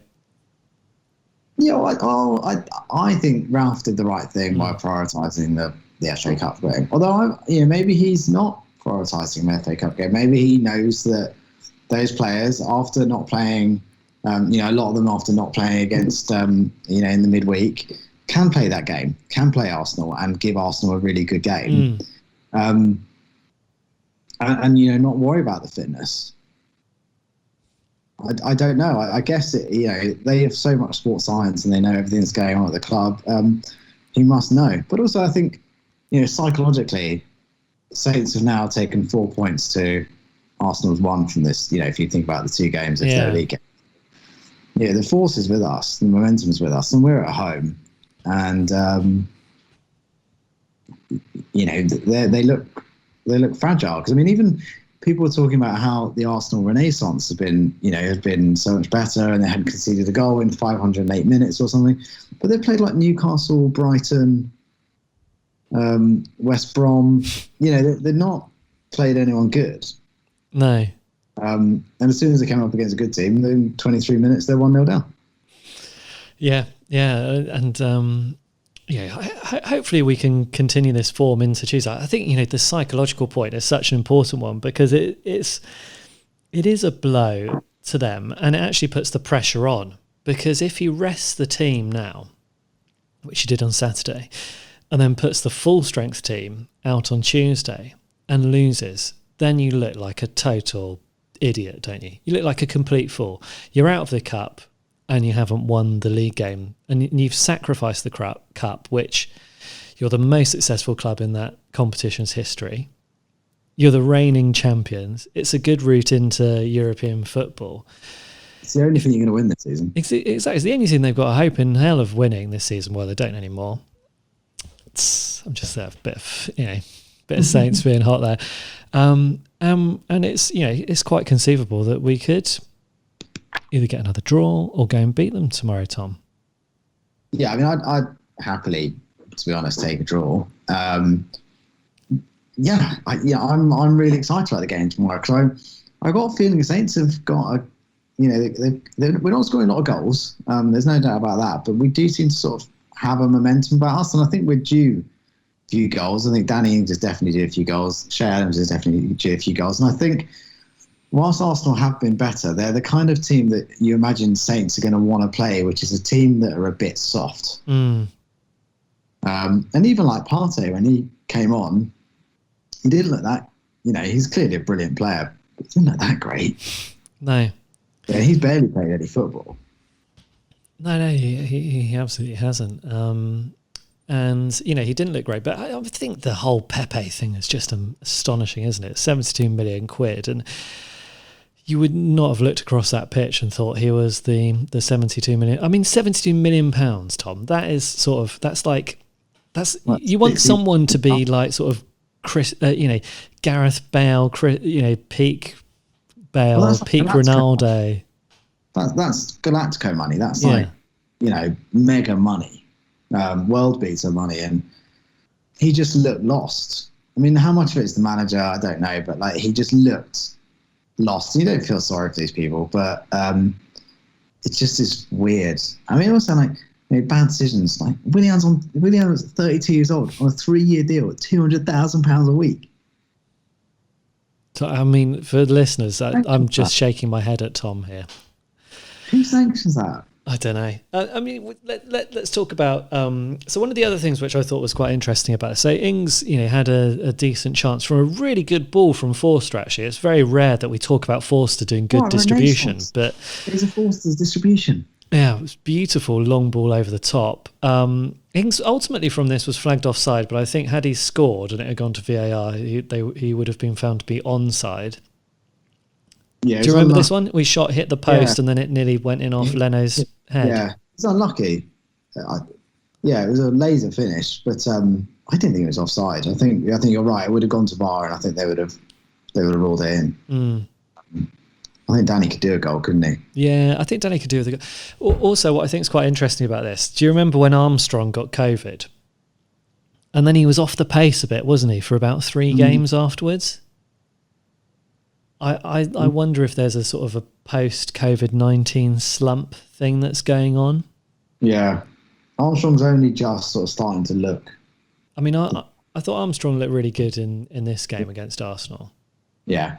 Yeah, I think Ralph did the right thing by prioritising the FA Cup game. Although, maybe he's not prioritising the FA Cup game. Maybe he knows that those players, after not playing... a lot of them after not playing against, in the midweek, can play that game, can play Arsenal and give Arsenal a really good game. And not worry about the fitness. I don't know. I guess, they have so much sports science and they know everything that's going on at the club. He must know. But also I think, psychologically, Saints have now taken 4 points to Arsenal's 1 from this, if you think about the 2 games of their league game. Yeah, the force is with us, the momentum is with us, and we're at home. And they look fragile. Because even people were talking about how the Arsenal Renaissance have been so much better, and they hadn't conceded a goal in 508 minutes or something. But they played like Newcastle, Brighton, West Brom. They've not played anyone good. No. And as soon as they came up against a good team, in 23 minutes, they're 1-0 down. Yeah. And hopefully we can continue this form into Tuesday. I think, the psychological point is such an important one because it is a blow to them, and it actually puts the pressure on, because if you rest the team now, which you did on Saturday, and then puts the full strength team out on Tuesday and loses, then you look like a total idiot, don't you? You look like a complete fool. You're out of the cup and you haven't won the league game, and you've sacrificed the cup, which you're the most successful club in that competition's history. You're the reigning champions. It's a good route into European football. It's the only thing you're going to win this season. Exactly. It's the only thing they've got a hope in hell of winning this season. Well, they don't anymore. I'm just a bit of Saints being hot there. And it's quite conceivable that we could either get another draw or go and beat them tomorrow, Tom. Yeah, I'd happily, to be honest, take a draw. I'm really excited about the game tomorrow, because I got a feeling the Saints have got we're not scoring a lot of goals. There's no doubt about that, but we do seem to sort of have a momentum about us, and I think we're due a few goals. I think Danny Ings is definitely due a few goals. Shea Adams is definitely due a few goals, and I think whilst Arsenal have been better, they're the kind of team that you imagine Saints are going to want to play, which is a team that are a bit soft. And even like Partey, when he came on, he didn't look that, he's clearly a brilliant player, but he didn't look that great. No. Yeah, he's barely played any football. No, he absolutely hasn't. And, he didn't look great. But I think the whole Pepe thing is just astonishing, isn't it? 72 million quid. And you would not have looked across that pitch and thought he was the 72 million. 72 million pounds, Tom. That is you want someone to be like sort of Chris, Gareth Bale, peak Bale, peak Ronaldo. That's Galactico money. That's mega money, world beater money, and he just looked lost. How much of it is the manager? I don't know, but he just looked lost. You don't feel sorry for these people, but it just is weird. Also bad decisions. Like Willian's 32 years old on a 3-year deal at £200,000 a week. So, for the listeners, I'm just shaking my head at Tom here. Who sanctions that? I don't know. Let's talk about. So one of the other things which I thought was quite interesting about it. So Ings, had a decent chance from a really good ball from Forster. Actually, it's very rare that we talk about Forster doing good distribution, but it was a Forster's distribution. Yeah, it was beautiful, long ball over the top. Ings ultimately from this was flagged offside, but I think had he scored and it had gone to VAR, he would have been found to be onside. Yeah, do you remember this one? We hit the post and then it nearly went in off Leno's head. Yeah, it's unlucky. It was a laser finish, but I didn't think it was offside. I think you're right. It would have gone to VAR, and I think they would have ruled it in. I think Danny could do a goal, couldn't he? Yeah, I think Danny could do the goal. Also, what I think is quite interesting about this, do you remember when Armstrong got COVID? And then he was off the pace a bit, wasn't he, for about 3 games afterwards? I wonder if there's a sort of a post-COVID-19 slump thing that's going on. Yeah. Armstrong's only just sort of starting to look. I mean, I thought Armstrong looked really good in this game against Arsenal. Yeah.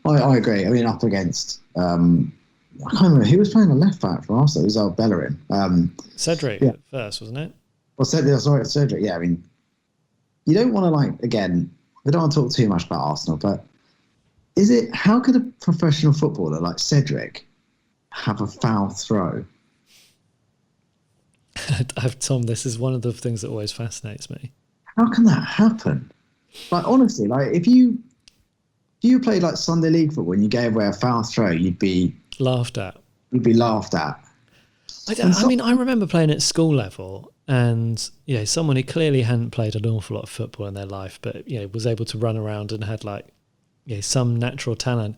I agree. I mean, up against... I can't remember. Who was playing the left back for Arsenal? It was Bellerin. Cedric at first, wasn't it? Well, Cedric. Yeah, I mean, you don't want to, again, we don't want to talk too much about Arsenal, but how could a professional footballer like Cedric have a foul throw? Tom, this is one of the things that always fascinates me. How can that happen? Like, honestly, if you played like Sunday League football and you gave away a foul throw, you'd be laughed at. You'd be laughed at. I mean, I remember playing at school level, and someone who clearly hadn't played an awful lot of football in their life, but was able to run around and had some natural talent,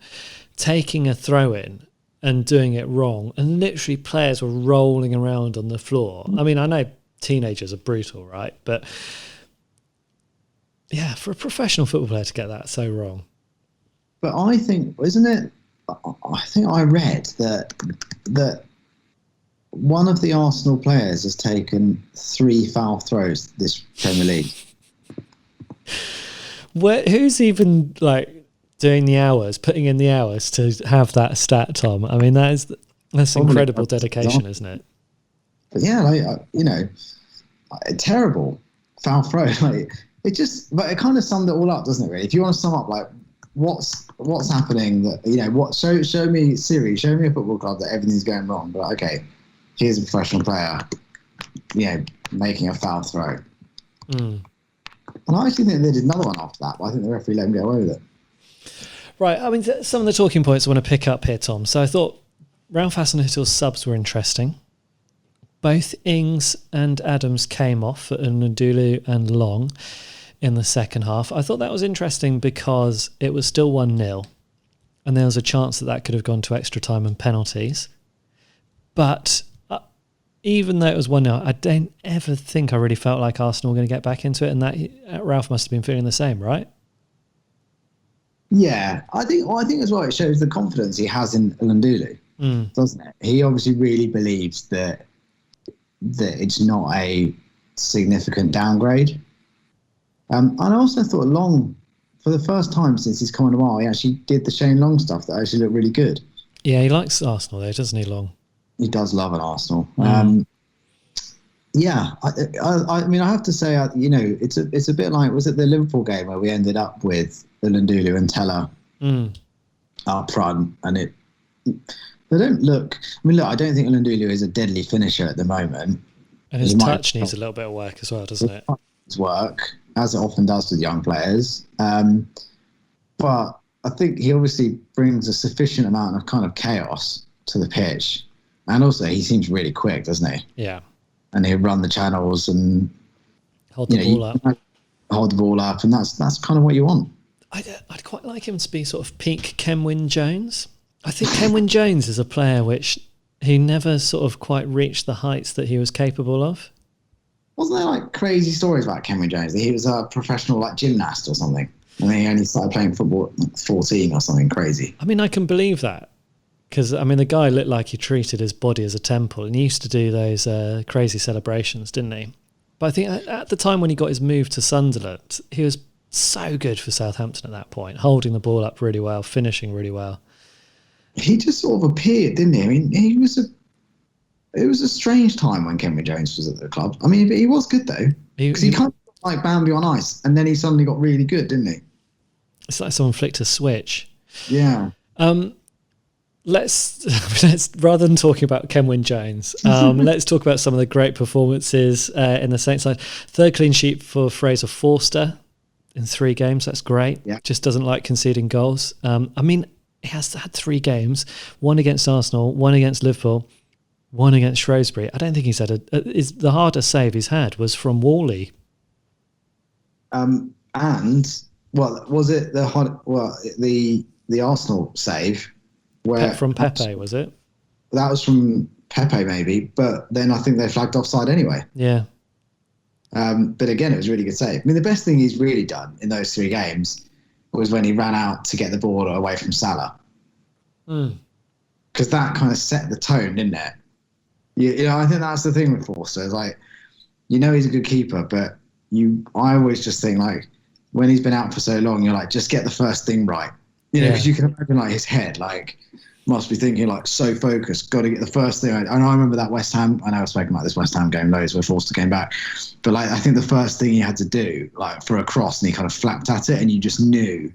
taking a throw in and doing it wrong, and literally players were rolling around on the floor. I mean, I know teenagers are brutal, right? But yeah, for a professional football player to get that so wrong. But I think, isn't it? I think I read that one of the Arsenal players has taken 3 foul throws this Premier League. Who's even doing the hours, putting in the hours to have that stat, Tom? I mean, that's incredible dedication, isn't it? But yeah, terrible foul throw. But it kind of summed it all up, doesn't it? Really, if you want to sum up what's happening, that show me Siri, show me a football club that everything's going wrong. But okay, here's a professional player, making a foul throw. And I actually think they did another one after that, but I think the referee let him get away with it. Right, I mean, some of the talking points I want to pick up here, Tom. So I thought Ralph Hasenhüttl's subs were interesting. Both Ings and Adams came off for Ndulu and Long in the second half. I thought that was interesting because it was still 1-0, and there was a chance that could have gone to extra time and penalties. But even though it was 1-0, I don't ever think I really felt like Arsenal were going to get back into it, and that Ralph must have been feeling the same, right? Yeah, I think as well it shows the confidence he has in Ndulu, doesn't it? He obviously really believes that it's not a significant downgrade. And I also thought Long, for the first time since he's come on a while, he actually did the Shane Long stuff that actually looked really good. Yeah, he likes Arsenal though, doesn't he, Long? He does love an Arsenal. Yeah, I mean, I have to say, it's a bit like, was it the Liverpool game where we ended up with Ndulu and Teller up front, and they don't look. I mean, look, I don't think Ndulu is a deadly finisher at the moment, and his touch needs a little bit of work as well, doesn't it? His work, as it often does with young players, but I think he obviously brings a sufficient amount of kind of chaos to the pitch, and also he seems really quick, doesn't he? Yeah. And he'll run the channels and hold the ball up, and that's kind of what you want. I'd quite like him to be sort of peak Kenwyne Jones. I think Kenwyne Jones is a player which he never sort of quite reached the heights that he was capable of. Wasn't there crazy stories about Kenwyne Jones that he was a professional gymnast or something, and then he only started playing football at 14 or something crazy? I mean, I can believe that. Because, I mean, the guy looked like he treated his body as a temple, and he used to do those crazy celebrations, didn't he? But I think at the time when he got his move to Sunderland, he was so good for Southampton at that point, holding the ball up really well, finishing really well. He just sort of appeared, didn't he? I mean, it was a strange time when Kenwyne Jones was at the club. I mean, but he was good, though. Because he kind of like Bambi on ice, and then he suddenly got really good, didn't he? It's like someone flicked a switch. Yeah. Let's rather than talking about Kenwyne Jones, let's talk about some of the great performances in the Saints side. 3rd clean sheet for Fraser Forster in 3 games. That's great. Yeah. Just doesn't like conceding goals. I mean, he has had 3 games: 1 against Arsenal, 1 against Liverpool, 1 against Shrewsbury. I don't think he's had the hardest save he's had was from Wally. And was it the Arsenal save? From Pepe, was it? That was from Pepe, maybe, but then I think they flagged offside anyway. Yeah. But again, it was a really good save. I mean, the best thing he's really done in those 3 games was when he ran out to get the ball away from Salah. Because that kind of set the tone, didn't it? You know, I think that's the thing with Forster. It's like, you know, he's a good keeper, but I always just think, like, when he's been out for so long, you're like, just get the first thing right. You know, because you can imagine, like, his head, like, must be thinking, like, so focused, got to get the first thing right. And I remember that West Ham, I know I've spoken about this West Ham game loads where Forster came back, but, like, I think the first thing he had to do, like, for a cross, and he kind of flapped at it, and you just knew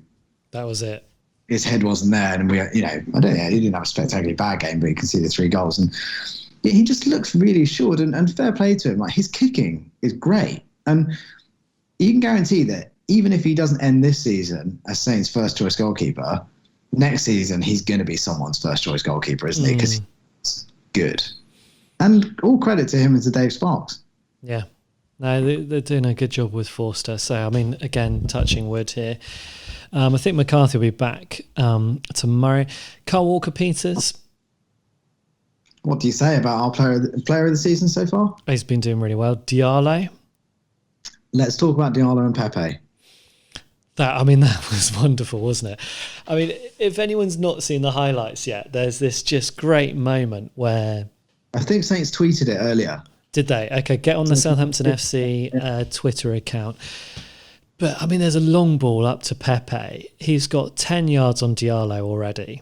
that was it. His head wasn't there, and he didn't have a spectacularly bad game, but you can see the 3 goals, and he just looks really assured, and fair play to him. Like, his kicking is great, and you can guarantee that even if he doesn't end this season as Saints' first choice goalkeeper, next season he's going to be someone's first choice goalkeeper, isn't he? Because he's good, and all credit to him and to Dave Sparks. Yeah, no, they're doing a good job with Forster. So I mean, again, touching wood here. I think McCarthy will be back tomorrow. Kyle Walker-Peters. What do you say about our player of the season so far? He's been doing really well. Diallo. Let's talk about Diallo and Pepe. That was wonderful, wasn't it? I mean, if anyone's not seen the highlights yet, there's this just great moment where... I think Saints tweeted it earlier. Did they? Okay, get on the Southampton FC Twitter account. But, I mean, there's a long ball up to Pepe. He's got 10 yards on Diallo already.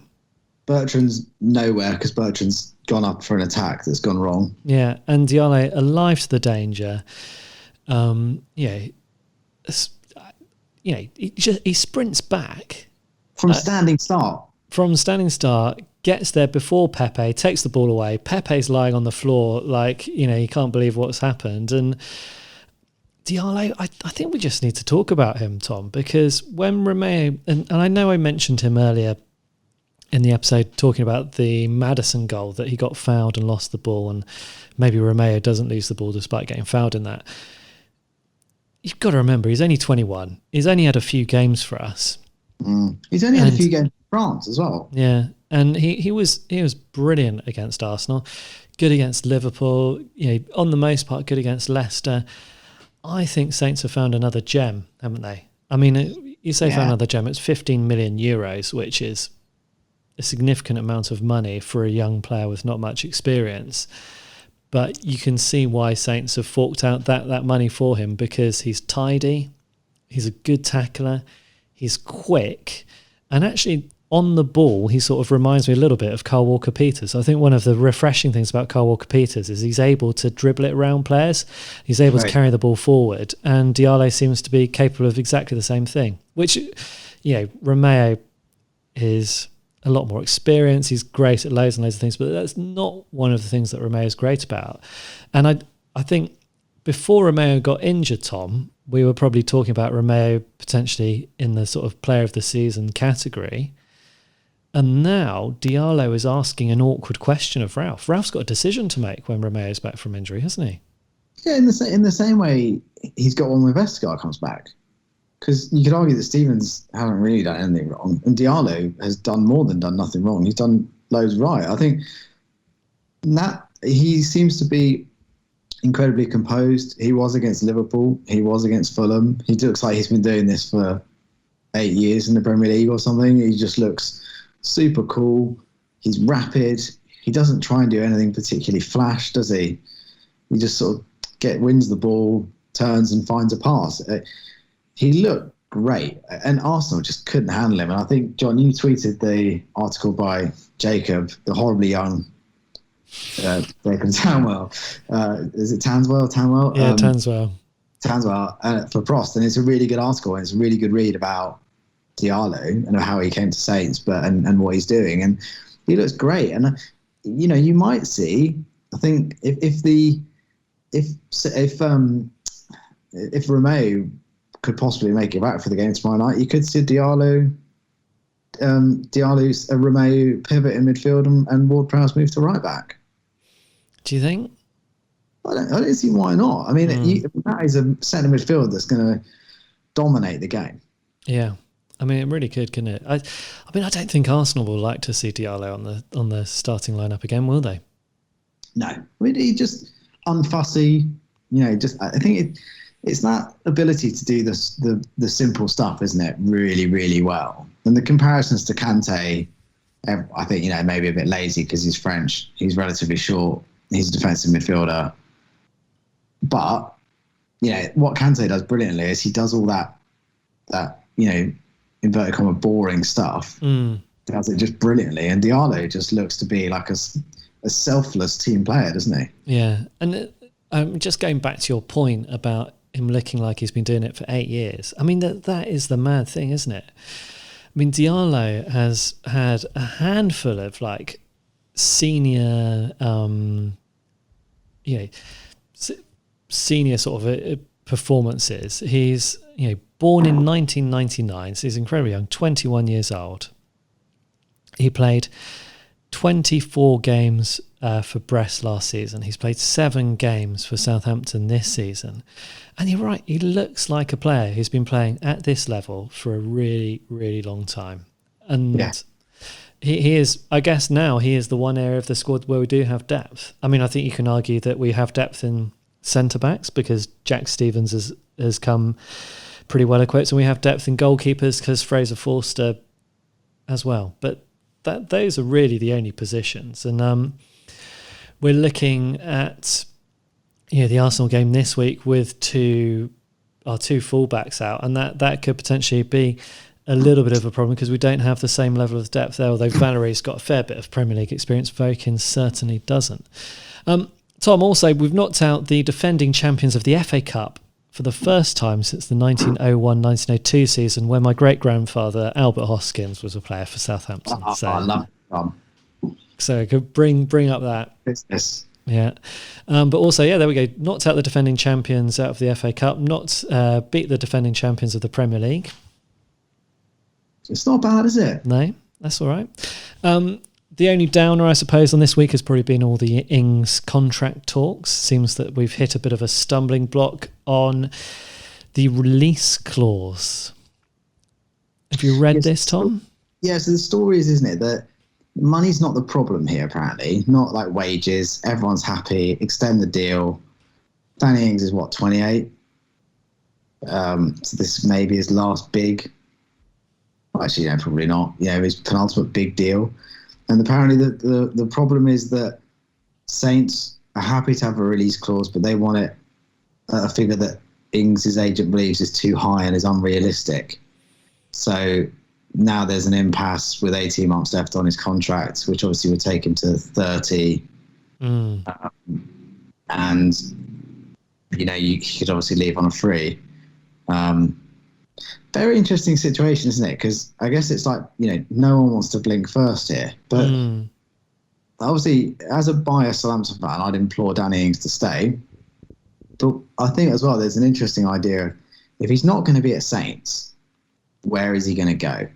Bertrand's nowhere because Bertrand's gone up for an attack that's gone wrong. Yeah, and Diallo alive to the danger. He sprints back. From standing start, gets there before Pepe, takes the ball away. Pepe's lying on the floor like, he can't believe what's happened. And Diallo, I think we just need to talk about him, Tom, because when Romeo, and I know I mentioned him earlier in the episode talking about the Maddison goal that he got fouled and lost the ball, and maybe Romeo doesn't lose the ball despite getting fouled in that. You've got to remember, he's only 21. He's only had a few games for us. He's only had a few games for France as well. Yeah, and he was brilliant against Arsenal, good against Liverpool, on the most part, good against Leicester. I think Saints have found another gem, haven't they? I mean, you say found another gem, it's 15 million euros, which is a significant amount of money for a young player with not much experience. But you can see why Saints have forked out that money for him, because he's tidy, he's a good tackler, he's quick, and actually on the ball he sort of reminds me a little bit of Kyle Walker-Peters. I think one of the refreshing things about Kyle Walker-Peters is he's able to dribble it around players, he's able to carry the ball forward, and Diallo seems to be capable of exactly the same thing, which, Romeo is a lot more experience, he's great at loads and loads of things, but that's not one of the things that Romeo is great about. And I think before Romeo got injured, Tom, we were probably talking about Romeo potentially in the sort of player of the season category, and now Diallo is asking an awkward question of Ralph. Ralph's got a decision to make when Romeo's back from injury, hasn't he? Yeah, in the same way he's got one when Vestergaard comes back. Because you could argue that Stevens haven't really done anything wrong, and Diallo has done more than done nothing wrong. He's done loads right. I think that he seems to be incredibly composed. He was against Liverpool. He was against Fulham. He looks like he's been doing this for 8 years in the Premier League or something. He just looks super cool. He's rapid. He doesn't try and do anything particularly flash, does he? He just sort of wins the ball, turns and finds a pass. He looked great, and Arsenal just couldn't handle him. And I think, John, you tweeted the article by Jacob, the horribly young Jacob Tanwell. Is it Tanswell? Tanwell? Yeah, Tanswell. Tanswell for Prost, and it's a really good article, and it's a really good read about Diallo and how he came to Saints, and what he's doing, and he looks great. And you might see, I think, if Romeo could possibly make it back for the game tomorrow night, you could see Diallo's Romeo pivot in midfield and Ward-Prowse move to right back. Do you think? I don't see why not. I mean, that is a centre midfield that's going to dominate the game. Yeah. I mean, it really could, couldn't it? I mean, I don't think Arsenal will like to see Diallo on the starting lineup again, will they? No, he just unfussy. Just I think it's that ability to do the simple stuff, isn't it? Really, really well. And the comparisons to Kante, I think maybe a bit lazy because he's French. He's relatively short. He's a defensive midfielder. But what Kante does brilliantly is he does all that inverted comma boring stuff. Does it just brilliantly, and Diallo just looks to be like a selfless team player, doesn't he? Yeah, and just going back to your point about him looking like he's been doing it for 8 years. I mean, that is the mad thing, isn't it? I mean, Diallo has had a handful of like senior, senior sort of performances. He's born in 1999, so he's incredibly young, 21 years old. He played 24 games for Brest last season. He's played 7 games for Southampton this season. And you're right, he looks like a player who's been playing at this level for a really, really long time. And he is, I guess now, he is the one area of the squad where we do have depth. I mean, I think you can argue that we have depth in centre-backs because Jack Stevens has come pretty well equipped, and we have depth in goalkeepers because Fraser Forster as well. But those are really the only positions. And we're looking at the Arsenal game this week with our two fullbacks out, and that could potentially be a little bit of a problem because we don't have the same level of depth there, although Valerie's got a fair bit of Premier League experience. Vokin certainly doesn't. Tom, also, we've knocked out the defending champions of the FA Cup for the first time since the 1901-1902 season, where my great-grandfather, Albert Hoskins, was a player for Southampton. I love it. So I could bring up that. Business. Yeah. But also, there we go. Knocked out the defending champions out of the FA Cup, beat the defending champions of the Premier League. It's not bad, is it? No, that's all right. The only downer, I suppose, on this week has probably been all the Ings contract talks. Seems that we've hit a bit of a stumbling block on the release clause. Have you read this, Tom? Yeah, so the story is, isn't it, that money's not the problem here, apparently. Not like wages. Everyone's happy. Extend the deal. Danny Ings is, 28? So this may be his last big... Well, actually, no, probably not. His penultimate big deal. And apparently the problem is that Saints are happy to have a release clause, but they want it at a figure that Ings' agent believes is too high and is unrealistic. So now there's an impasse with 18 months left on his contract, which obviously would take him to 30. And, you could obviously leave on a free. Very interesting situation, isn't it? Because I guess it's like, no one wants to blink first here. But obviously, as a biased Southampton fan, I'd implore Danny Ings to stay. But I think as well, there's an interesting idea. If he's not going to be at Saints, where is he going to go?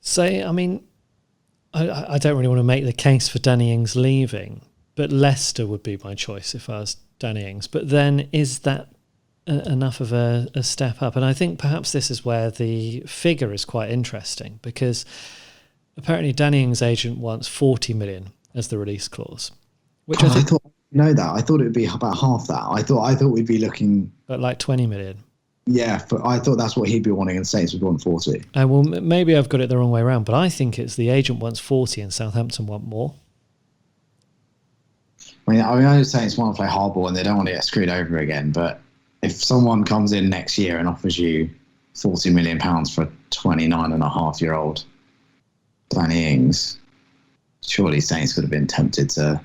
So, I mean, I don't really want to make the case for Danny Ings leaving, but Leicester would be my choice if I was Danny Ings. But then is that enough of a step up? And I think perhaps this is where the figure is quite interesting, because apparently Danny Ings' agent wants 40 million as the release clause, which I think... I thought it would be about half that. I thought we'd be looking at like 20 million. Yeah, I thought that's what he'd be wanting, and Saints would want 40. Well, maybe I've got it the wrong way around, but I think it's the agent wants 40 and Southampton want more. I know Saints want to play hardball and they don't want to get screwed over again, but if someone comes in next year and offers you £40 million for a 29-and-a-half-year-old Danny Ings, surely Saints would have been tempted to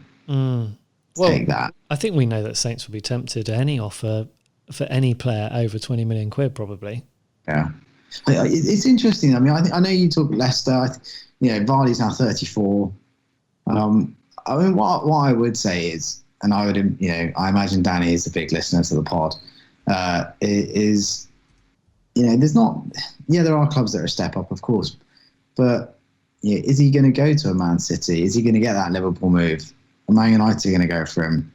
take that. I think we know that Saints would be tempted to any offer for any player over 20 million quid, probably. Yeah. It's interesting. I mean, I know you talk Leicester. Vardy's now 34. I mean, what I would say is, and I would, I imagine Danny is a big listener to the pod, there's not, there are clubs that are a step up, of course, but is he going to go to a Man City? Is he going to get that Liverpool move? Are Man United going to go for him?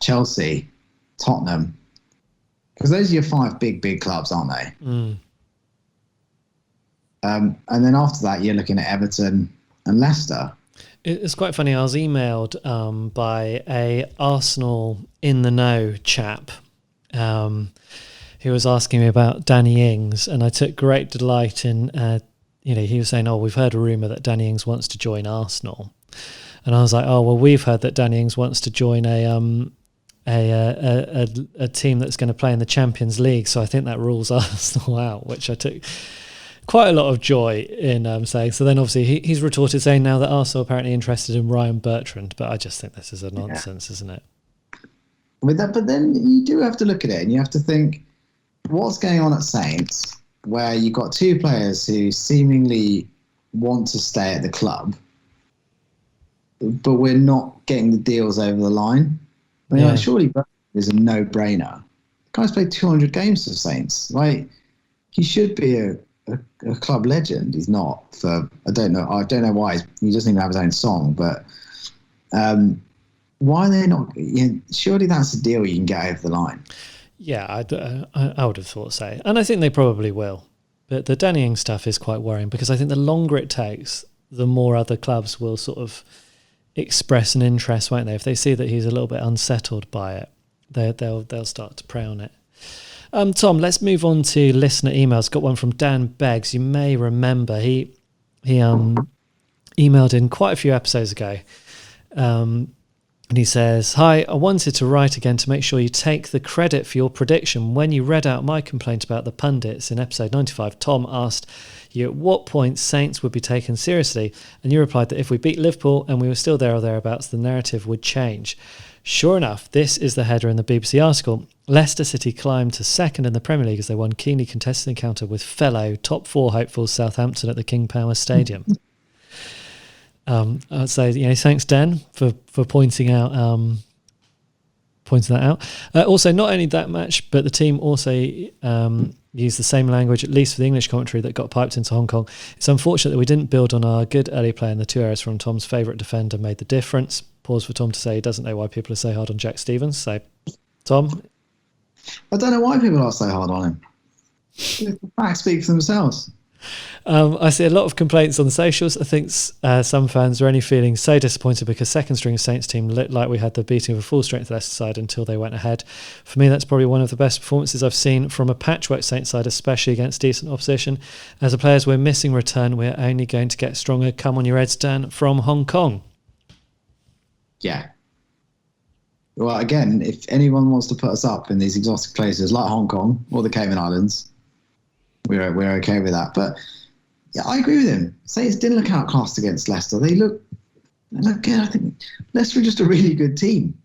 Chelsea, Tottenham? Because those are your 5 big clubs, aren't they? And then after that, you're looking at Everton and Leicester. It's quite funny. I was emailed by a Arsenal in the know chap who was asking me about Danny Ings, and I took great delight in, he was saying, we've heard a rumour that Danny Ings wants to join Arsenal. And I was like, we've heard that Danny Ings wants to join a team that's going to play in the Champions League. So I think that rules Arsenal out, which I took quite a lot of joy in saying. So then obviously he's retorted saying now that Arsenal are apparently interested in Ryan Bertrand, but I just think this is a nonsense, isn't it? With that, but then you do have to look at it and you have to think, what's going on at Saints, where you've got two players who seemingly want to stay at the club, but we're not getting the deals over the line. I mean, surely Bertrand is a no-brainer. The guy's played 200 games for Saints. Like, he should be a club legend. He's not. I don't know why. He doesn't even have his own song. But why are they not? Surely that's a deal you can get over the line. Yeah, I would have thought so, and I think they probably will. But the Danny Ings stuff is quite worrying because I think the longer it takes, the more other clubs will sort of express an interest, won't they? If they see that he's a little bit unsettled by it, they'll start to prey on it. Tom, let's move on to listener emails. Got one from Dan Beggs. You may remember he emailed in quite a few episodes ago, and he says, "Hi, I wanted to write again to make sure you take the credit for your prediction. When you read out my complaint about the pundits in episode 95, Tom asked you at what point Saints would be taken seriously, and you replied that if we beat Liverpool and we were still there or thereabouts, the narrative would change. Sure enough, this is the header in the BBC article. Leicester City climbed to second in the Premier League as they won keenly contested encounter with fellow top four hopefuls Southampton at the King Power Stadium." I'd say, thanks, Dan, for pointing that out. Also, not only that match, but the team also used the same language, at least for the English commentary, that got piped into Hong Kong. It's unfortunate that we didn't build on our good early play, and the two errors from Tom's favourite defender made the difference. Pause for Tom to say he doesn't know why people are so hard on Jack Stevens. So, Tom? I don't know why people are so hard on him. The facts speak for themselves. I see a lot of complaints on the socials. I think some fans are only feeling so disappointed because second string Saints team looked like we had the beating of a full strength Leicester side until they went ahead. For me, that's probably one of the best performances I've seen from a patchwork Saints side, especially against decent opposition. As the players we're missing return, we're only going to get stronger. Come on your heads, Dan, from Hong Kong. Yeah. Well, again, if anyone wants to put us up in these exotic places like Hong Kong or the Cayman Islands, we're okay with that. But yeah, I agree with him. Saints didn't look outclassed against Leicester. They look good. I think Leicester are just a really good team.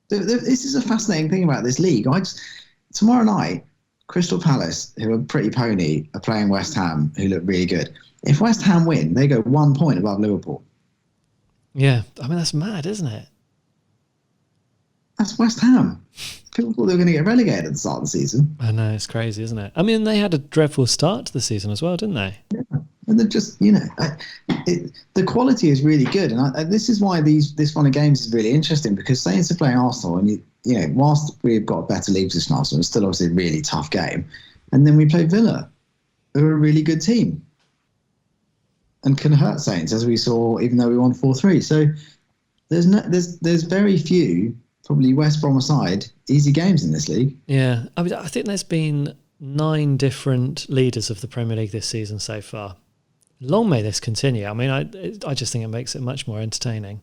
This is a fascinating thing about this league. Tomorrow night, Crystal Palace, who are pretty pony, are playing West Ham, who look really good. If West Ham win, they go 1 point above Liverpool. Yeah, I mean, that's mad, isn't it? That's West Ham. People thought they were going to get relegated at the start of the season. I know, it's crazy, isn't it? I mean, they had a dreadful start to the season as well, didn't they? Yeah. And they're just, the quality is really good. And this is why this run of games is really interesting, because Saints are playing Arsenal, and whilst we've got a better league position than Arsenal, it's still obviously a really tough game. And then we play Villa, who are a really good team and can hurt Saints, as we saw, even though we won 4-3. So there's very few, probably West Brom aside, easy games in this league. Yeah, I mean, I think there's been 9 different leaders of the Premier League this season so far. Long may this continue. I mean, I just think it makes it much more entertaining.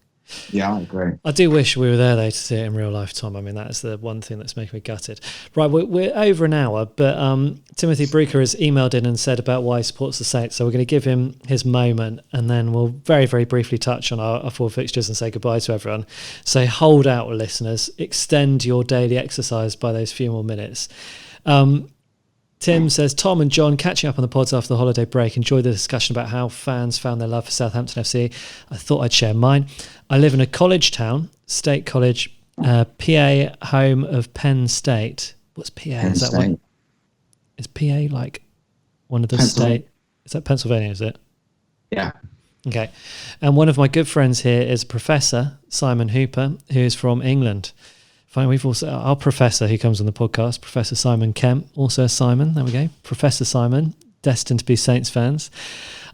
Yeah, I agree. I do wish we were there, though, to see it in real life, Tom. I mean, that's the one thing that's making me gutted. Right, we're over an hour, but Timothy Breaker has emailed in and said about why he supports the Saints, so we're going to give him his moment, and then we'll very, very briefly touch on our full fixtures and say goodbye to everyone. So hold out, listeners. Extend your daily exercise by those few more minutes. Tim says, Tom and John catching up on the pods after the holiday break. Enjoyed the discussion about how fans found their love for Southampton FC. I thought I'd share mine. I live in a college town, State College, PA, home of Penn State. What's PA? Penn is that State. one? Is PA like one of the state? Is that Pennsylvania, is it? Yeah. Okay. And one of my good friends here is Professor Simon Hooper, who is from England. Fine, we've also our professor who comes on the podcast, Professor Simon Kemp, also Simon. There we go, Professor Simon. destined to be Saints fans.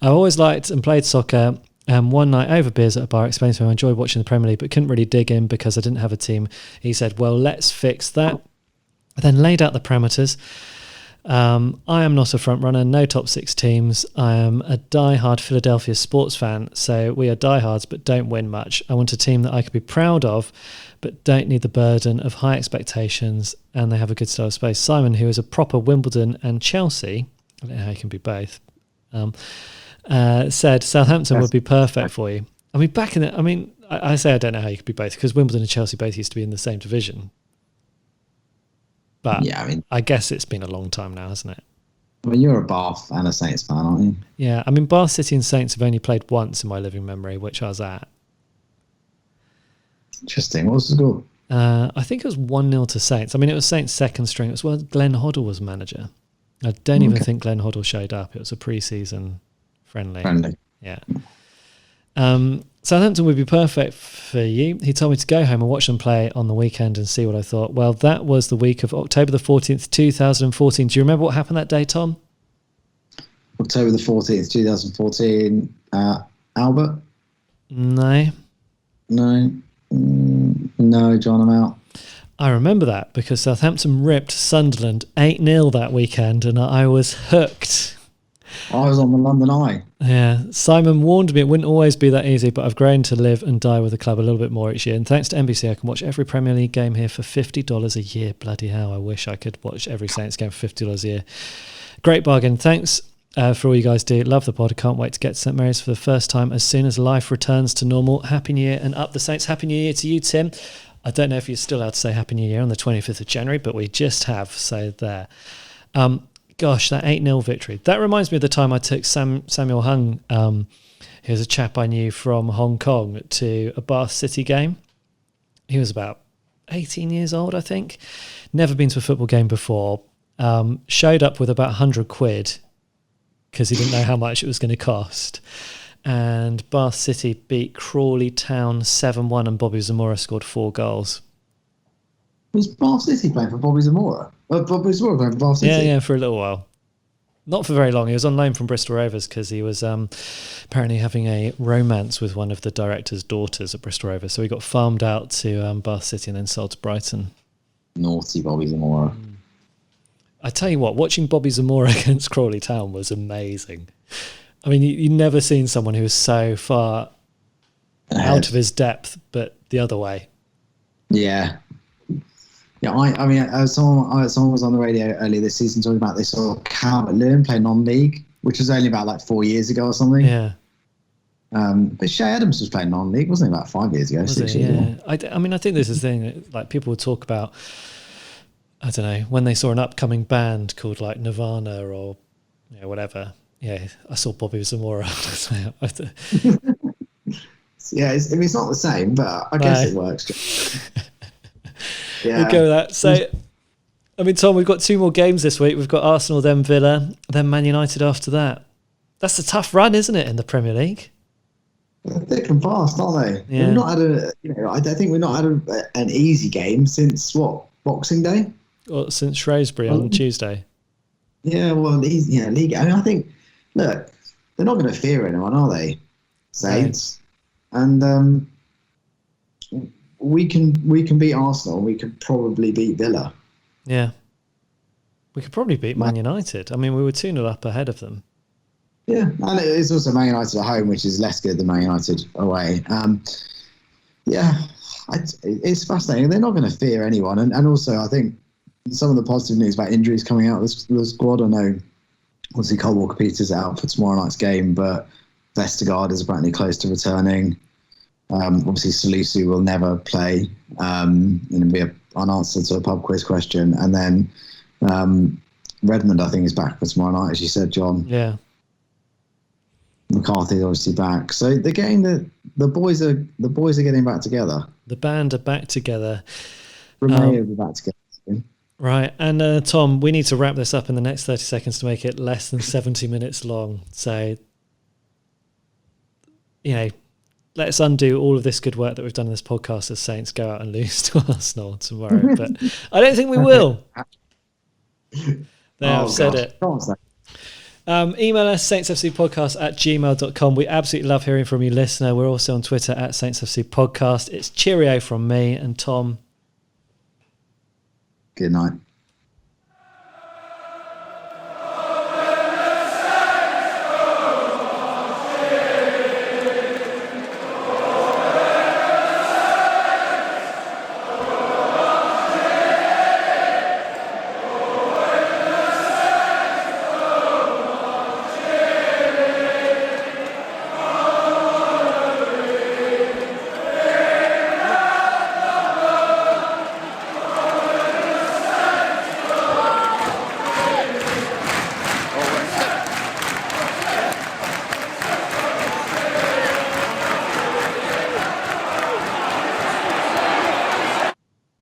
I always liked and played soccer. One night over beers at a bar explained to him I enjoyed watching the Premier League but couldn't really dig in because I didn't have a team. He said, well, let's fix that. I then laid out the parameters. I am not a front runner, no top 6 teams. I am a die-hard Philadelphia sports fan, so we are diehards but don't win much. I want a team that I could be proud of but don't need the burden of high expectations, and they have a good style of space. Simon, who is a proper Wimbledon and Chelsea, I don't know how he can be both, said Southampton would be perfect for you. I mean, I say I don't know how you could be both because Wimbledon and Chelsea both used to be in the same division. But yeah, I guess it's been a long time now, hasn't it? I mean, you're a Bath and a Saints fan, aren't you? Yeah, I mean, Bath City and Saints have only played once in my living memory, which I was at. Interesting. What was the score? I think it was 1-0 to Saints. I mean, it was Saints' second string. It was when Glenn Hoddle was manager. I don't even think Glenn Hoddle showed up. It was a pre-season friendly. Yeah. Southampton would be perfect for you. He told me to go home and watch them play on the weekend and see what I thought. Well, that was the week of October the 14th, 2014. Do you remember what happened that day, Tom? October the 14th, 2014. Albert? No, John, I'm out. I remember that because Southampton ripped Sunderland 8-0 that weekend and I was hooked. I was on the London Eye. Yeah, Simon warned me it wouldn't always be that easy, but I've grown to live and die with the club a little bit more each year. And thanks to NBC, I can watch every Premier League game here for $50 a year. Bloody hell, I wish I could watch every Saints game for $50 a year. Great bargain. Thanks for all you guys do. Love the pod. I can't wait to get to St Mary's for the first time as soon as life returns to normal. Happy New Year and up the Saints. Happy New Year to you, Tim. I don't know if you're still allowed to say Happy New Year on the 25th of January, but we just have, so there. Gosh, that 8-0 victory. That reminds me of the time I took Samuel Hung, he was a chap I knew from Hong Kong, to a Bath City game. He was about 18 years old, I think. Never been to a football game before. Showed up with about 100 quid because he didn't know how much it was going to cost. And Bath City beat Crawley Town 7-1 and Bobby Zamora scored 4 goals. Was Bath City playing for Bobby Zamora? Bobby Zamora playing for Bath City? Yeah, for a little while. Not for very long. He was on loan from Bristol Rovers because he was apparently having a romance with one of the director's daughters at Bristol Rovers. So he got farmed out to Bath City and then sold to Brighton. Naughty Bobby Zamora. I tell you what, watching Bobby Zamora against Crawley Town was amazing. I mean, you've never seen someone who was so far out of his depth, but the other way. Yeah. Yeah, I mean, someone was on the radio earlier this season talking about they saw Calvert Lewin play non-league, which was only about like 4 years ago or something. Yeah. But Shea Adams was playing non-league, wasn't he, about 5 years ago? 6 years ago. I mean, I think this is the thing, like people would talk about, I don't know, when they saw an upcoming band called like Nirvana or whatever. Yeah, I saw Bobby Zamora. Yeah, it's not the same, but I guess it works. Yeah. We'll go with that. So, I mean, Tom, we've got 2 more games this week. We've got Arsenal, then Villa, then Man United after that. That's a tough run, isn't it, in the Premier League? They're thick and fast, aren't they? Yeah. We've not had I don't think we've not had an easy game since Boxing Day? Or since Shrewsbury on Tuesday. Yeah, well, league. I mean, I think, look, they're not going to fear anyone, are they? Saints. And we can beat Arsenal. We could probably beat Villa. Yeah. We could probably beat Man United. I mean, we were 2-0 up ahead of them. Yeah, and it's also Man United at home, which is less good than Man United away. It's fascinating. They're not going to fear anyone. And also, I think some of the positive news about injuries coming out of the squad, I know, obviously, Cole Walker-Peters out for tomorrow night's game, but Vestergaard is apparently close to returning. Obviously, Salisu will never play. It'll be an answer to a pub quiz question. And then Redmond, I think, is back for tomorrow night, as you said, John. Yeah. McCarthy's obviously back. So the boys are getting back together. The band are back together. Romeo will be back together. Right, and Tom, we need to wrap this up in the next 30 seconds to make it less than 70 minutes long. So, let's undo all of this good work that we've done in this podcast as Saints go out and lose to Arsenal tomorrow. But I don't think we will. There, I've said it. Email us saintsfcpodcast@gmail.com. We absolutely love hearing from you, listener. We're also on Twitter @saintsfcpodcast. It's cheerio from me and Tom. Good night.